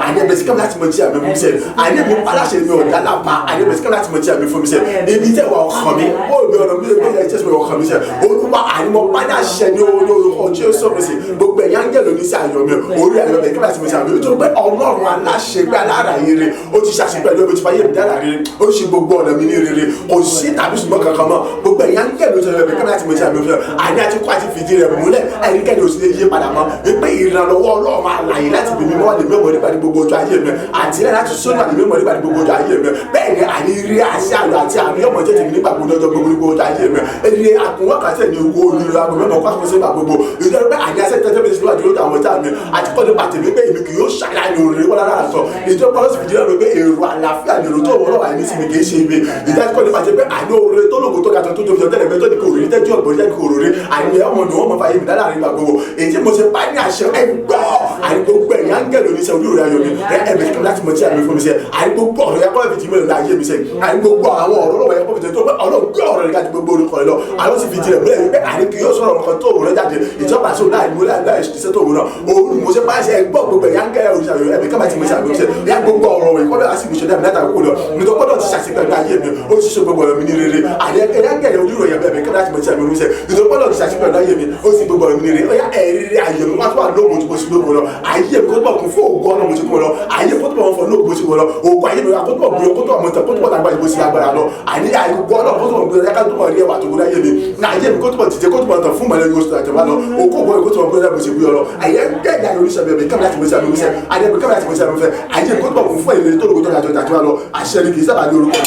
àyẹ̀bẹ̀ sí kẹ́mi láti mọ tí a mi fún mi sẹ́ àyẹ̀bẹ̀ aláṣẹ mi ọ̀dà lápá àyẹ̀bẹ̀ sí kẹ́mi láti mọ tí a mi fún mi sẹ́ ibi tẹ́ wà ọkàn mi ó mi ọ̀nà mi ò yẹ jésù ọkàn mi sẹ́ olúwa àyẹ̀mọ̀ padà ṣẹ ní orúkọ Jésù lọ sí gbogbo ẹ̀yà ń gẹ́lò ní sí aṣọ mi orí àyẹ̀bẹ̀ kẹ́mi láti mọ tí a mi tó pé Ọlọ́run aláṣẹ gbé alára rere ó ti ṣàṣepẹ́ lóbi tí fàyè mi dára rere ó ṣe gbogbo ọ̀nà mi ní rere kò sí tàbí ṣùgbọ́n kankan mọ́ gbogbo ẹ̀yà ń gẹ́lò tó lẹ́bẹ̀ẹ́ kẹ́mi láti mọ tí a mi fẹ́ àní àti kó àti fìdí rẹ̀ múlẹ̀ ẹnikẹ́ni ò sì lè yí padà mọ́ wípé ìrànlọ́wọ́ Ọlọ́run àlàyé láti bí mímọ́ lè mẹ́mọ́ nípa ní gbogbo ọjọ́ ayé mi àti láti sọ́nà lè mẹ́mọ́ nípa ní gbogbo ọjọ́ ayé mi bẹ́ẹ̀ ni àní rí àṣẹ àlọ́ àti àmì ọmọ jẹ́ tèmi nípa gbogbo ọjọ́ gbogbo ọjọ́ ayé mi ẹni àkùnwọ́kàtẹ́ ni owó olùrọ̀ àgbọ̀ mẹ́mọ́ kó àkọsí nípa gbogbo ìjọba pé àní àṣẹ tẹ́tẹ́ bẹ́ẹ̀ sí wájú lójú àwọn ọjà mi àti kọ́ nípa tèmi pé èmi kì yóò ṣàlàyé òrèrè wọ́n lára sọ ìjọba ọlọ́sìn fìdí rẹ̀ pé èrò àlàáfíà ni èrò tó wọ́n lọ́wọ́ àìní sí mi kì í ṣe ibi ìdájọ́ kọ́ nípa tẹ́ pé àní òrèrè tó lògùn tó ga tó tó jọ tẹ́lẹ̀ pé tó ní kò rí tẹ́jú ọ̀gbọ̀n jẹ́ kò rí àní ọmọ ni wọ́n mọ̀ fàyè mi dára nígbà gbogbo èyí tí mo ṣe bá ní àṣẹ ẹgbọ́ àní gbogbo ẹ̀yà ń gẹ̀lò níṣẹ́ olúro ayọ̀ mi ẹ̀bẹ̀ kí láti mọ̀ tí àmì fún mi sẹ́ àní gbogbo ọ̀rọ̀ yẹ kọ́ fìdí mẹ́rin láyé mi sẹ́ àní gbogbo àwọn ọ̀rọ̀ lọ́wọ́ yẹ kọ́ fìdí tó pé ọ̀rọ̀ gbé ọ̀rọ̀ rẹ̀ káàdì gbogbo orúkọ rẹ̀ lọ àlọ́ sì fìdí rẹ̀ múlẹ̀ wípé àní kì yóò sọ̀rọ̀ nǹkan tó rẹ̀ jáde ìjọba àti òun àìmú láìṣiṣẹ́ tó wùnà òun mo ṣe bá ṣe ẹgbọ́ gbogbo ẹ̀yà ń gẹ̀lò níṣẹ́ ayọ̀ ẹ̀bẹ̀ kábàtì mo ṣe àmì sẹ́ yá gbogbo ọ̀rọ̀ wẹ̀ kọ́ bẹ́ẹ̀ sì mi ṣe dẹ́mi látàkó kó lọ nítorí gbọ́dọ̀ ti ṣàṣepẹ̀ ní ayé mi ó ti ṣe gbogbo ọ̀rọ̀ mi ní rere àní ẹ̀yà ń gẹ̀lò olúro yẹ bẹ́ẹ̀ kábàtì mo ṣe àmì sẹ́ nítorí gbọ́dọ̀ ti ṣàṣepẹ̀ ní ayé mi ó sì gbogbo ọ̀rọ̀ mi ní rere ó yá ẹ̀rí ayé mi wá tó wà lóògùn tó bó ṣe lóògùn lọ ayé mi kó tó bọ̀ kún fún ògùn ọ̀nà mo ṣe kún lọ ayé kó tó bọ̀ wọn fọ lóògùn bó ṣe kún lọ ògùn ayé mi kó tó bọ̀ gbé kó tó bọ̀ mọ̀tẹ̀ kó tó bọ̀ dàgbà ìbò sí agbára lọ àní ayé gbọ́ ọ̀nà kó tó bọ̀ gbé ẹ̀ká tó bọ̀ rí ẹwà tó gbé ayé mi ní ayé mi kó tó bọ̀ tìjẹ́ kó tó bọ̀ tàn fún mọ̀lẹ́ yóò ṣe àjọba lọ òkú ògbó kó tó bọ̀ gbé ẹ̀bùn ṣe gbé ọ lọ ayé gẹ́gẹ́ ayé oníṣẹ́ bẹ̀rẹ̀ kámi láti mọ̀ṣẹ́ àmì ayé mi kámi láti mọ̀ṣẹ́ àmì fẹ́ ayé mi kó tó bọ̀ kún fún èrè tó lóko tó yàjọ ìdájọ́ lọ àṣẹ ni kì í sábà ní orúkọ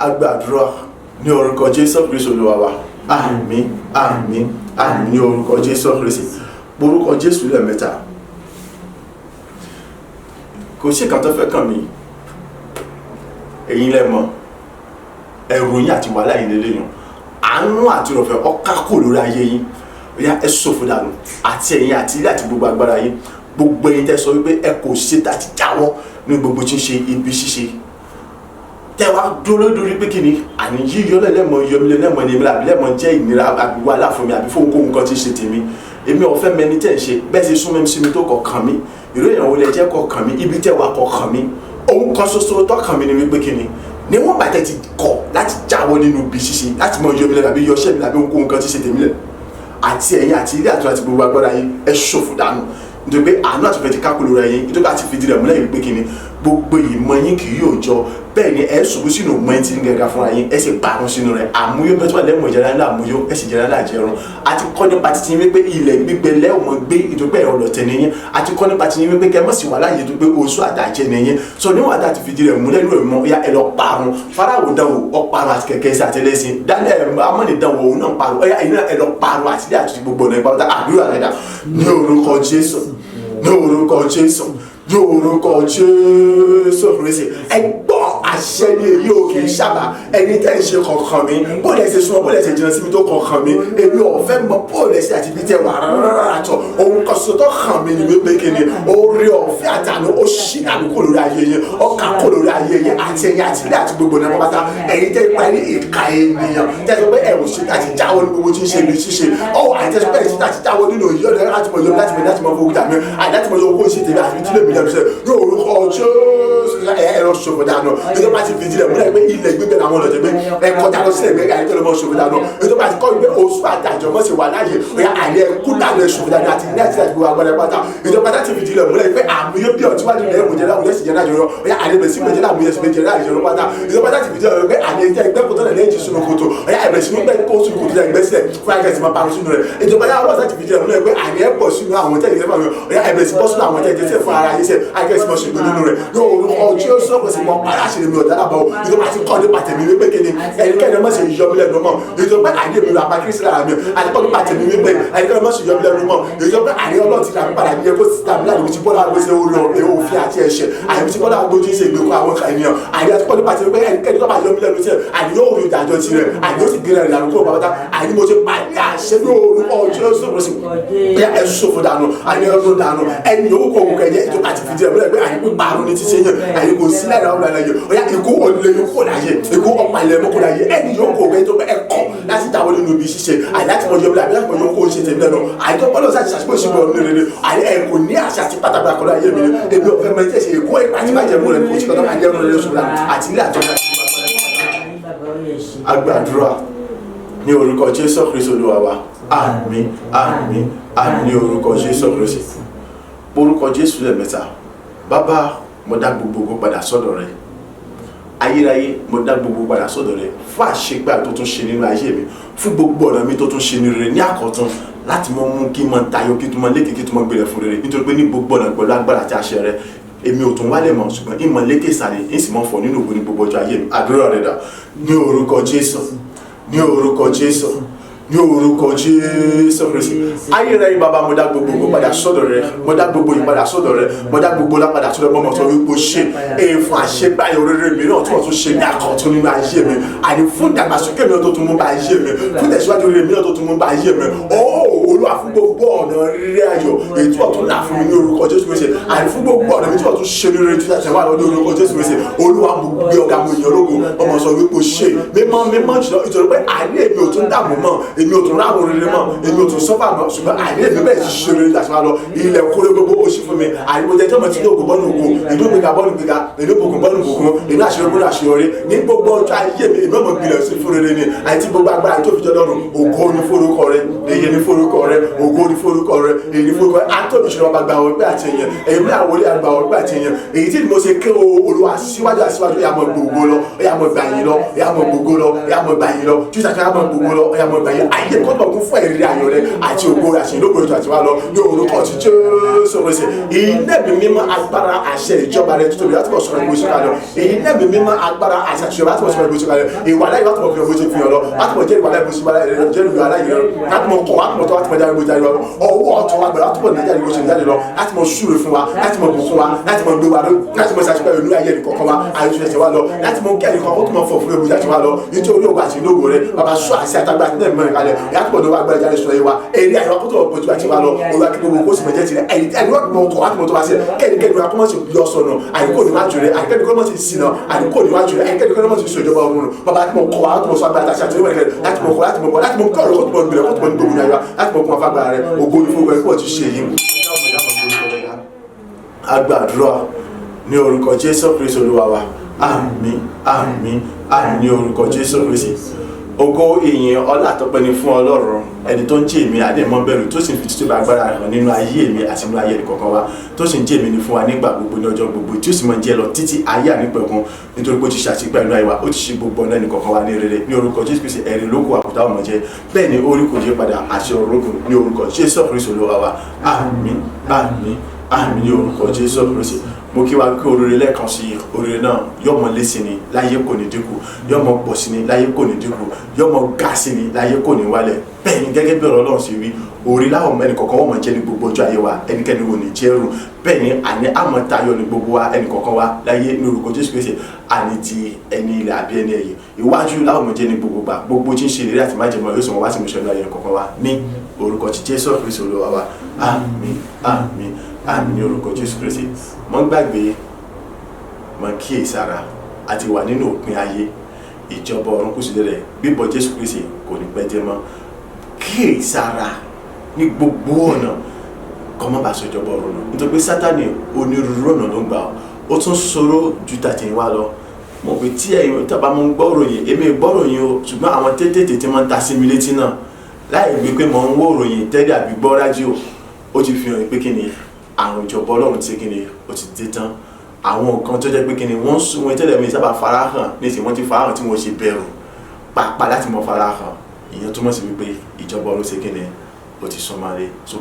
agbàdúrà ní orúkọ Jésù Kristi Olúwa wa àmín àmín àmín ní orúkọ Jésù Kristi orúkọ Jésù lẹ́ẹ̀mẹ́ta kò sí kan tó fẹ́ kàn mí èyí lẹ́mọ̀ ẹ̀rù yín àti wàhálà yìí lélẹ́yìn àánú àti ìrọ̀fẹ́ ọ̀ká kò lórí ayé yín Oya ẹ ṣòfò dànù àti ẹ̀yin àti ilé àti gbogbo agbára yín gbogbo ẹ̀yin tẹ́ sọ wípé ẹ kò ṣe láti jáwọ́ ní gbogbo tí ń ṣe ibi ṣíṣe tẹ́ wá dúró lórí pé kí ni àní yíyọ lẹ́mọ̀ yọmílẹ̀ lẹ́mọ̀ ní ìmìlẹ̀ àbí lẹ́mọ̀ jẹ́ ìnira àbí wàhálà fún mi àbí fún ohun kan tí ń ṣe tèmi èmi ò fẹ́ mẹni tẹ́ ń ṣe bẹ́ẹ̀ ṣe súnmọ́ mi sí mi tó kọ̀ọ̀kan mi ìró ìrànwọ́ lẹ jẹ́ kọ̀ọ̀kan mi ibi tẹ́ wà kọ̀ọ̀kan mi ohun kan ṣoṣo tọ́kàn mi ni wípé kí ni níwọ̀n bàtẹ́ ti kọ̀ láti jáwọ́ nínú ibi ṣíṣe láti mọ yọmílẹ̀ àbí yọṣẹ́ mi àbí ohun kan tí ń ṣe tèmi lẹ̀ àti ẹ̀yin àti ilé àtúntò àti gbogbo agbára yín ẹ ṣòfò dànù nítorí pé àánú àtúnfẹ́ ti kákòlò rẹ̀ yín nítorí àti fìdí rẹ̀ múlẹ̀ yìí pé kí ni gbogbo ìmọ̀ yín kì yóò jọ bẹ́ẹ̀ ni ẹ ṣubú sínú mọ́ẹ́ntì ní gẹ́gẹ́ fúnra yín ẹ sì parun sínú rẹ̀ àmúyó bẹ́ẹ̀ tó wà lẹ́mọ̀ ìjẹ́ra ńlá àmúyó ẹ sì jẹ́ra ńlá jẹrun àti kọ́ nípa titi yín wípé ilẹ̀ gbígbẹ lẹ́wọ̀n gbé ìdúpẹ́ ẹ̀rọ lọ̀tẹ̀ nìyẹn àti kọ́ nípa titi yín wípé kẹ́ mọ̀ sí wà láàyè dúpẹ́ oṣù àtàjẹ́ nìyẹn sọ níwọ̀n àti àti fìdí rẹ̀ múlẹ̀ nínú ìmọ̀ ya ẹ lọ parun Fáráò dánwò ọparun àti kẹ̀kẹ́ sí àtẹlẹsìn Daniel amọ̀nì dánwò òun náà parun ọ̀yà ìnáà ẹ lọ parun àti ilé àti gbogbo ọ̀nà ìpàdé àdúrà rẹ̀ dà ní orúkọ Jésù ní orúkọ Jésù ní orúkọ Jésù Kristi ẹgbọ́n àṣẹ ni èyí ò kì í sábà ẹni tẹ́ ń ṣe kọ̀ọ̀kan mi bóòlù ẹsẹ̀ súnmọ́ bóòlù ẹsẹ̀ jìnnà síbi tó kọ̀ọ̀kan mi èmi ò fẹ́ mọ bóòlù ẹsẹ̀ àti ibi tẹ́ wà rárá tọ̀ ohun kan ṣoṣo tó kàn mí ni wípé kí ni orí ọ̀fẹ́ àtàánú ó ṣì dànù kó lórí ayé yẹn ọkà kó lórí ayé yẹn àti ẹ̀yìn àti ilé àti gbogbo náà pátá ẹ̀yin tẹ́ ipa ní ìka ènìyàn tẹ́ sọ pé ẹ̀rù ṣe láti jáwọ́ ní gbogbo tí ń ṣe ibi ṣíṣe ọ̀ àti tẹ́ sọ pé ẹ̀ṣin láti jáwọ́ nínú ìyọ́ ọ̀dọ́ láti mọ̀ yọ láti mọ̀ fowó dàmí àti láti mọ̀ yọ owó ìṣe tèmi àti ìdílé mi lẹ́nu sẹ́ ní orúkọ Jésù ẹ̀rọ ṣòfò dànù nítorí bá ti fi ìdílé múlẹ̀ pé ilẹ̀ gbígbẹ́ làwọn ọ̀nà tẹ̀gbẹ́ ẹ̀kọ́jà lọ sílẹ̀ gbẹ́gà ẹ̀kọ́ lọ́mọ ṣòfò dànù nítorí bá ti kọ́ ìgbé oṣù àtàjọ mọ́ sí wà láàyè ọ̀yà àlẹ́ ẹ̀kú dànù ṣòfò dànù àti ilé àti ìgbò agbára pátá nítorí bá ti fi ìdílé múlẹ̀ pé àmì yóò bí ọtí wájú ilẹ̀ ẹ̀mùjẹ́ láwùjẹ́ sì jẹ́ náà yọrọ ọ̀yà àlẹ́ bẹ̀ sí méjì láwùjẹ́ sì méjì láà yọrọ pátá nítorí bá ti fi ìdílé múlẹ̀ pé àlẹ́ ẹ̀jẹ̀ ẹgbẹ́ kòtò náà lẹ́yìn sínú kòtò ọ̀yà ẹ̀bẹ̀ sínú pẹ́ kó sínú kòtò ẹgbẹ́ sílẹ̀ fún àgẹ́sì máa parun sínú rẹ̀ nítorí bá yàrá ti fi ìdílé múlẹ̀ pé àlẹ́ ẹ̀pọ̀ sínú àwọn tẹ̀lé ọ̀yà ẹ̀bẹ̀ sí bọ́ sínú àwọn tẹ̀lé fún ara yìí sẹ̀ àgẹ́sì mọ̀ sínú nínú rẹ̀ lórúkọ Jésù ọ̀pọ̀sí mọ̀ padà ṣe lè mi ọ̀dà àbọ̀ nítorí bá ti kọ́ nípa tẹ̀mí wípé kí ni ẹnikẹ́ni mọ̀ sí yọmílẹ̀ lọ́mọ nítorí pé àdé mi àpá kírísì lára mi àti kọ́ nípa tẹ̀mí wípé ẹnikẹ́ni mọ̀ sí yọmílẹ̀ lọ́mọ nítorí pé àdé ọlọ́run ti rà mí padà ní ẹgbẹ́ sísá mi láti mo ti bọ́lá àgbo ṣe orí òfin àti ẹ̀ṣẹ̀ àyè mo ti bọ́lá àgbo tí ń ṣe ìgbèkùn àwọn ènìyàn àdé àti kọ́ nípa tẹ̀mí pé ẹnikẹ́ni tó bá yọmílẹ̀ lọ́sẹ̀ àdé yóò rí ìdájọ́ tirẹ̀ àdé yóò sì gbé rẹ̀ ìlànà kúrò pátá àdé mo ti pàdé àṣẹ ní orúkọ Jésù Kristi bóyá ẹ ṣòfò dànù àdé ọdún dànù ẹni yòówù kọ̀ òkú ẹ̀yẹ ìjọba ti fìdí ẹ̀ múlẹ̀ pé àyè pípa àrùn ní ti ṣe yẹn àyè kò sí lára ọ̀rọ̀ àlàyé ọ̀yà ikú ọ̀lẹ́ yóò kó láyé ikú ọ̀pá ilẹ̀ mọ́kó láyé ẹni yóò kó òkú ẹ̀jọ̀ ẹ̀kọ́ láti dáwọ́ nínú ibi ṣíṣe àyè láti mọ yọ̀bílẹ̀ àbí láti mọ yọ̀ kó ṣe tẹ̀mí lẹ́nu àyè tó gbọ́dọ̀ sáà ti ṣàṣìpò ìṣubú ọ̀run rere àyè ẹ̀ kò ní àṣà àti pátákó àkọlọ́ ayé mi ebi ọ̀fẹ́ mọ ẹ̀jẹ̀ ṣe èkó ẹ̀pá àti bàjẹ́ mú rẹ̀ kó ṣe kọ́tọ́ máa jẹ́ ọ̀run rere ṣùgbọ́n àti ilé àjọ agbàdúrà ní orúkọ Jésù Kristi Olúwa wa àmín àmín àmín ní orúkọ Jésù Kristi orúkọ Jésù lẹ́ẹ̀mẹ́ta bàbá mo dá gbogbo padà sọ́dọ̀ rẹ ayérayé mo dá gbogbo padà sọ́dọ̀ rẹ fún àṣegbà tó tún ṣe nínú ayé mi fún gbogbo ọ̀nà mi tó tún ṣe ní rere ní àkọ́tún láti mọ mú kí n mọ tayọ kí n mọ lékè kí n mọ gbèrè fún rere nítorí pé ní gbogbo ọ̀nà pẹ̀lú agbára àti àṣẹ rẹ èmi ò tún wálé mọ́ ṣùgbọ́n ìmọ̀ lékè sàlẹ̀ ń sì mọ́ fọ nínú ògo ní gbogbo ọjọ́ ayé mi àdúrà rẹ dà ní orúkọ Jésù ní orúkọ Jésù ní orúkọ Jésù Kristi ayérayé bàbá mo dá gbogbo padà sọ́dọ̀ rẹ mo dá gbogbo ìpadà sọ́dọ̀ rẹ mo dá gbogbo lápadà sọ́dọ̀ mọ́mọ́ tó wípé ṣe èèfún àṣegbáyé oríire mìíràn tí wọ́n tún ṣe ní àkọ́tún nínú ayé mi àní fún ìdàgbàsókè mìíràn tó tún mú bá ayé mi fún ìtẹ̀síwájú oríire mìíràn tó tún mú bá ayé mi Olúwa fún gbogbo ọ̀nà rere ayọ̀ èyí tí wọ́n tún là fún mi ní orúkọ Jésù Kristi àní fún gbogbo ọ̀nà mi tí wọ́n tún ṣe ní rere tí wọ́n wà lọ́dún orúkọ Jésù Kristi Olúwa mo gbé ọ̀gá mo yàn lógo ọmọ sọ wípé ṣe mímọ́ jùlọ nítorí pé àní èmi ò tún dààmú mọ́ èmi ò tún ráhùn rere mọ́ èmi ò tún sọ́fà mọ́ ṣùgbọ́n àní èmi bẹ́ẹ̀ ti ṣe rere láti máa lọ ilẹ̀ kórè gbogbo oṣù fún mi àní mo jẹ́ tẹ́mọ̀ tí ní ògùn bọ́ọ̀lù ògùn ìlú gbéga bọ́ọ̀lù gbéga ìlú ògùn bọ́ọ̀lù ògùn ìlú àṣeyọrí bọ́ọ̀lù àṣeyọrí ní gbogbo ọjọ́ ayé mi èmi ọmọ ìgbìlẹ̀ sí fún rere ni àti gbogbo agbára tó fi jọ lọ́rùn ògo ní forúkọ rẹ èyí ní forúkọ rẹ ògo ní forúkọ rẹ èyí ní forúkọ rẹ àtọ́nù ìṣòro ọba gba ọgbẹ́ àti èèyàn èyí ní àwọlé àgbà ọgbẹ́ àti èèyàn èyí tí mo ṣe ké Olúwa síwájú àṣíwájú yà mọ gbogbo lọ yà mọ gbà yín lọ yà mọ gbogbo lọ yà mọ gbà yín lọ jùlọ àti yà mọ gbogbo lọ yà mọ gbà yín ayé kọ́tọ̀ kún fún ẹ̀rí ayọ̀ rẹ àti ògo rẹ àti ìlókòrò tó àti wá lọ ní orúkọ ti Jésù Kristi iná ẹ̀mí mímọ́ agbára àṣẹ ìjọba rẹ̀ tuntun láti bọ̀ sọ̀rọ̀ ìgbésí kalẹ̀ iná ẹ̀mí mímọ́ agbára àṣẹ ìjọba láti bọ̀ sọ̀rọ̀ ìgbésí kalẹ̀ ìwà láyé láti bọ̀ fi ọgbọ́n fi hàn lọ láti bọ̀ jẹ́ ìwà láyé bó jẹ́ ìwà láyé rẹ̀ láti mọ̀ kọ̀ láti mọ̀ tó láti mọ̀ jáde bó jáde lọ ọwọ́ ọ̀tún wa gbẹ̀rẹ̀ láti bọ̀ nàìjíríà bó ṣe jáde lọ láti mọ̀ súre fún wa láti mọ̀ bùkún wa láti mọ̀ gbé wa lọ láti mọ̀ ṣàṣepẹ́ ìlú ayé nìkọ̀ọ̀kan wa àyè ṣẹṣẹ wa lọ láti mọ̀ kẹ́ nìkan ó tún mọ̀ fọ̀ fún ewu jáde wa lọ nítorí ògbà àti ìlógo rẹ̀ bàbá sọ àṣẹ àtàgbà àti nẹ́ẹ̀mọ́ ìkàlẹ̀ láti pọ̀ lọ́wọ́ agbára jáde sọ yẹ wa èrè àyè wa kó tó ọ̀pọ̀ tó àti wa lọ olúwa kí gbogbo kó sì mọ̀ jẹ́ tirẹ̀ ẹni wọ́n mọ̀ ọkọ̀ láti mọ̀ tó wá sí kẹ́nikẹ́ni wa kó mọ̀ sí yọ sọ̀nà àyíkó níwájú rẹ̀ àyíkẹ́ni kó mọ̀ sí sinà àyíkó níwájú rẹ̀ àyíkẹ́ni kó mọ̀ sí sọ ìjọba ọ̀run bàbá láti mọ̀ kọ́ wa láti mọ̀ sọ agbára àti àti ìwẹ̀rẹ̀ láti mọ̀ kọ́ láti mọ̀ kọ́ láti mọ̀ kọ́ ọ̀rọ̀ kó tó mọ̀ gbìlẹ̀ kó tó mọ̀ gbogbo náà láti mọ̀ kọ́ wọn fagbára rẹ̀ ògo ní fún ẹgbẹ́ ti ṣe yìí. Agbàdúrà ní orúkọ Jésù Kristi Olúwa wa àmín àmín àmín ní orúkọ Jésù Kristi ògo ìyìn ọlá àtọpẹ́ ni fún Ọlọ́run ẹni tó ń jẹ́ èmi àdèmọ́ bẹ̀rù tó sì ń fi títí bá agbára hàn nínú ayé mi àti nínú ayé ẹnìkọ̀ọ̀kan wa tó sì ń jẹ́ èmi ní fún wa nígbà gbogbo ní ọjọ́ gbogbo tí ó sì máa ń jẹ́ lọ títí ayé ànípẹ̀kun nítorí pé ó ti ṣàtìpẹ́ inú ayé wa ó ti ṣe gbogbo ọ̀nà ẹnìkọ̀ọ̀kan wa ní rere ní orúkọ Jésù Kristi ẹ̀rí lóko àkútà ọmọ jẹ bẹ́ẹ̀ ni orí kò yé padà àṣẹ orógùn ní orúkọ Jésù Kristi Olúwa wa àmín àmín àmín ní orúkọ Jésù Kristi mo kí wa kí oríire lẹ́ẹ̀kan sí oríire náà yóò mọ lé sí ni láyé kò ní dínkù yóò mọ pọ̀ sí ni láyé kò ní dínkù yóò mọ ga sí ni láyé kò ní wálẹ̀ bẹ́ẹ̀ ni gẹ́gẹ́ bí ọ̀rọ̀ Ọlọ́run ṣe wí orí láwọn ẹnì kọ̀ọ̀kan wọ́n mọ̀ jẹ́ ní gbogbo ọjọ́ ayé wa ẹnikẹ́ni wo ní jẹ́rù bẹ́ẹ̀ ni àní àmọ́ tayọ ní gbogbo wa ẹnì kọ̀ọ̀kan wa láyé ní orúkọ Jésù Kristi àní ti ẹni ilẹ̀ àbí ẹni ẹ̀yẹ iwájú láwọn mọ̀ jẹ́ ní gbogbo gbà gbogbo tí ń ṣe ìrírí àti májèmọ́ yóò sì mọ̀ wá sí ìmúṣẹ ayé kọ̀ọ̀kan wa ní orúkọ ti Jésù Kristi Olúwa wa àmín àmín àmín ní orúkọ Jésù Kristi mọ́ gbàgbé mọ kíyèsára àti wà nínú òpin ayé ìjọba ọ̀run kù sílẹ̀ rẹ̀ bíbọ̀ Jésù Kristi kò ní pẹ́ jẹ́ mọ́ kíyèsára ní gbogbo ọ̀nà kọ́ mọ́ bá sọ ìjọba ọ̀run nù nítorí pé Sátánì onírúurú ọ̀nà ló ń gbà ó tún ṣòro ju tàtẹ̀yìnwá lọ mo pè tí ẹ̀yin tàbá mo ń gbọ́ ròyìn èmi gbọ́ ròyìn o ṣùgbọ́n àwọn tètè tí wọ́n ń ta sí mi létí náà láì gbé pé mo ń wò ròyìn tẹ́lẹ̀ àbí gbọ́ rájíò ó ti fi hàn pé kí ni àrùn ìjọba Ọlọ́run tí kí ni ó ti dé tán àwọn nǹkan tó jẹ́ pé kí ni wọ́n sún wọn tẹ́lẹ̀ mi sábà farahàn ní ìsìn wọ́n ti farahàn tí wọ́n ṣe bẹ̀rù pàápàá láti mọ farahàn ìyẹn túmọ̀ sí wípé ìjọba Ọlọ́run ṣe kí ni ó ti sún mọ́lé so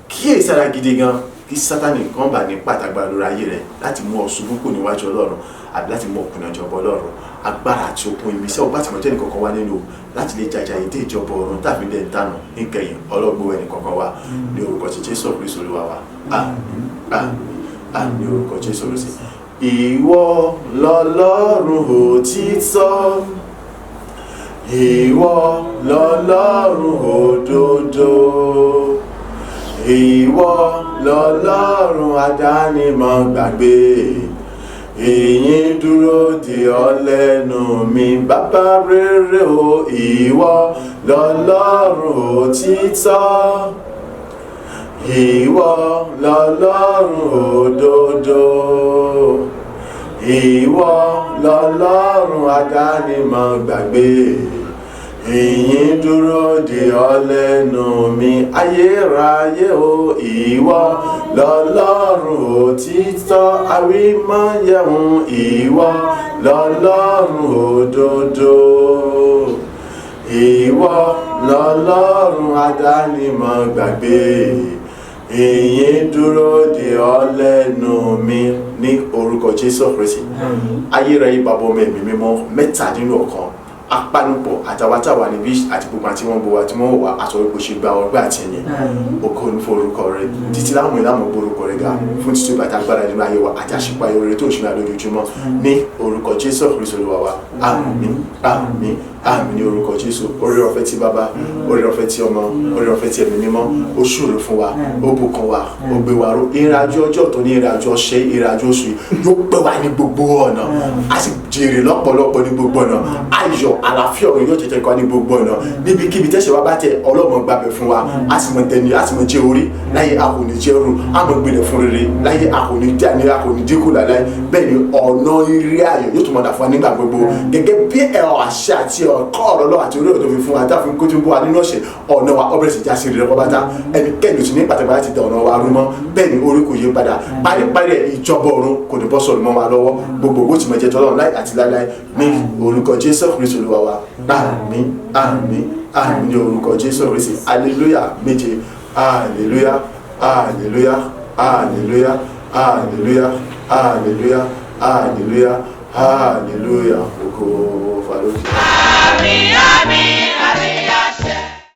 kíyèsára gidi gan kí Sátánì kan bá ní pàtàgbà lórí ayé rẹ̀ láti mú ọ ṣubú kù níwájú Ọlọ́run àbí láti mú ọkùnrin ìjọba Ọlọ́run agbára àti okun ìmísẹ́ ọgbà tìmọ̀tẹ́ nìkankan wá nínú láti lè jàjà èdè ìjọba ọ̀run tàbí lè dànù níkẹyìn ọlọ́gbọ́n ẹnìkankan wá ní orúkọ ti Jésù Kristi Olúwa wa àmín àmín àmín orúkọ Jésù Kristi. Ìwọ lọ́lọ́run òtítọ́ ìwọ lọ́lọ́run òdodo ìwọ lọ́lọ́run àdánimọ̀ gbàgbé ìyìn dúró di ọ lẹ́nu mi bàbá rere o ìwọ lọ́lọ́run òtítọ́ ìwọ lọ́lọ́run òdodo ìwọ lọ́lọ́run àdánimọ̀ gbàgbé ìyìn dúró di ọ lẹ́nu mi ayérayé o ìwọ lọ́lọ́run òtítọ́ àwímáyẹ̀hún ìwọ lọ́lọ́run òdodo ìwọ lọ́lọ́run àdánimọ̀ gbàgbé ìyìn dúró di ọ lẹ́nu mi ní orúkọ Jésù Kristi ayérayé bàbá ọmọ ẹ̀mí mímọ́ mẹ́tàdínlọ́kan apanupọ̀ àtàwátàwà níbí àti gbogbo àti wọn bọ̀ wá tí wọ́n wà aṣọ ìpò ṣe gba ọgbà àti ẹ̀yìn ògo ní fún orúkọ rẹ̀ títí láwọn ìlànà orúkọ rẹ̀ ga fún títí bàtà agbára nínú ayé wa àti àṣìpá ìrore tó ń ṣe lójoojúmọ́ ní orúkọ Jésù Kristi Olúwa wa àmín àmín àmín ní orúkọ Jésù oore ọ̀fẹ́ tí bàbá oore ọ̀fẹ́ tí ọmọ oore ọ̀fẹ́ tí ẹ̀mí mímọ́ ó ṣúre fún wa ó bùkún wa ó gbé wa ró ìrìnàjò ọjọ́ tó ní ìrìnàjò ọ̀sẹ̀ ìrìnàjò oṣù yóò pẹ́ wá ní gbogbo ọ̀nà a sì jèrè lọ́pọ̀lọpọ̀ ní gbogbo ọ̀nà ayọ̀ àlàáfíà ọ̀run yóò tètè kọ́ ní gbogbo ọ̀nà níbikíbi tẹ́sẹ̀ wá bá tẹ Ọlọ́mọ gbàgbẹ́ fún wa a sì mọ̀ tẹ̀lé a sì mọ̀ jẹ́ orí láyé a kò ní jẹ́ rú a mọ̀ gbélé fún rere láyé a kò ní dá ní a kò ní dínkù láláyé bẹ́ẹ̀ ni ọ̀nà eré ayọ̀ yóò tún mọ̀ dà fún wa nígbà gbogbo gẹ́gẹ́ bí àṣẹ àti ọ̀kọ́ ọ̀rọ̀ lọ́wọ́ àti orí ọ̀dọ́ fi fún wa dáfún kó tó ń bọ́ wa nínú ọ̀sẹ̀ ọ̀nà wa ọbẹ̀rẹ̀ sì já sí rẹ̀ pọ́bátá ẹnikẹ́ni ò sì ní pàtàkì láti da ọ̀nà wa rú mọ́ bẹ́ẹ̀ ni orí kò yé padà paríparí ìjọba ọ̀run kò ní bọ́ sọ̀rọ̀ mọ́ wa lọ́wọ́ gbogbo owó tí mo jẹ́ tọ́lọ́run láì àti láíláí ní orúkọ Jésù Kristi Olúwa wa àmín àmín àmín ní orúkọ Jésù Kristi hallelujah méje hallelujah hallelujah, hallelujah, hallelujah, hallelujah, hallelujah, hallelujah. Ògo fàlókè. Àmín, àmín, àmín.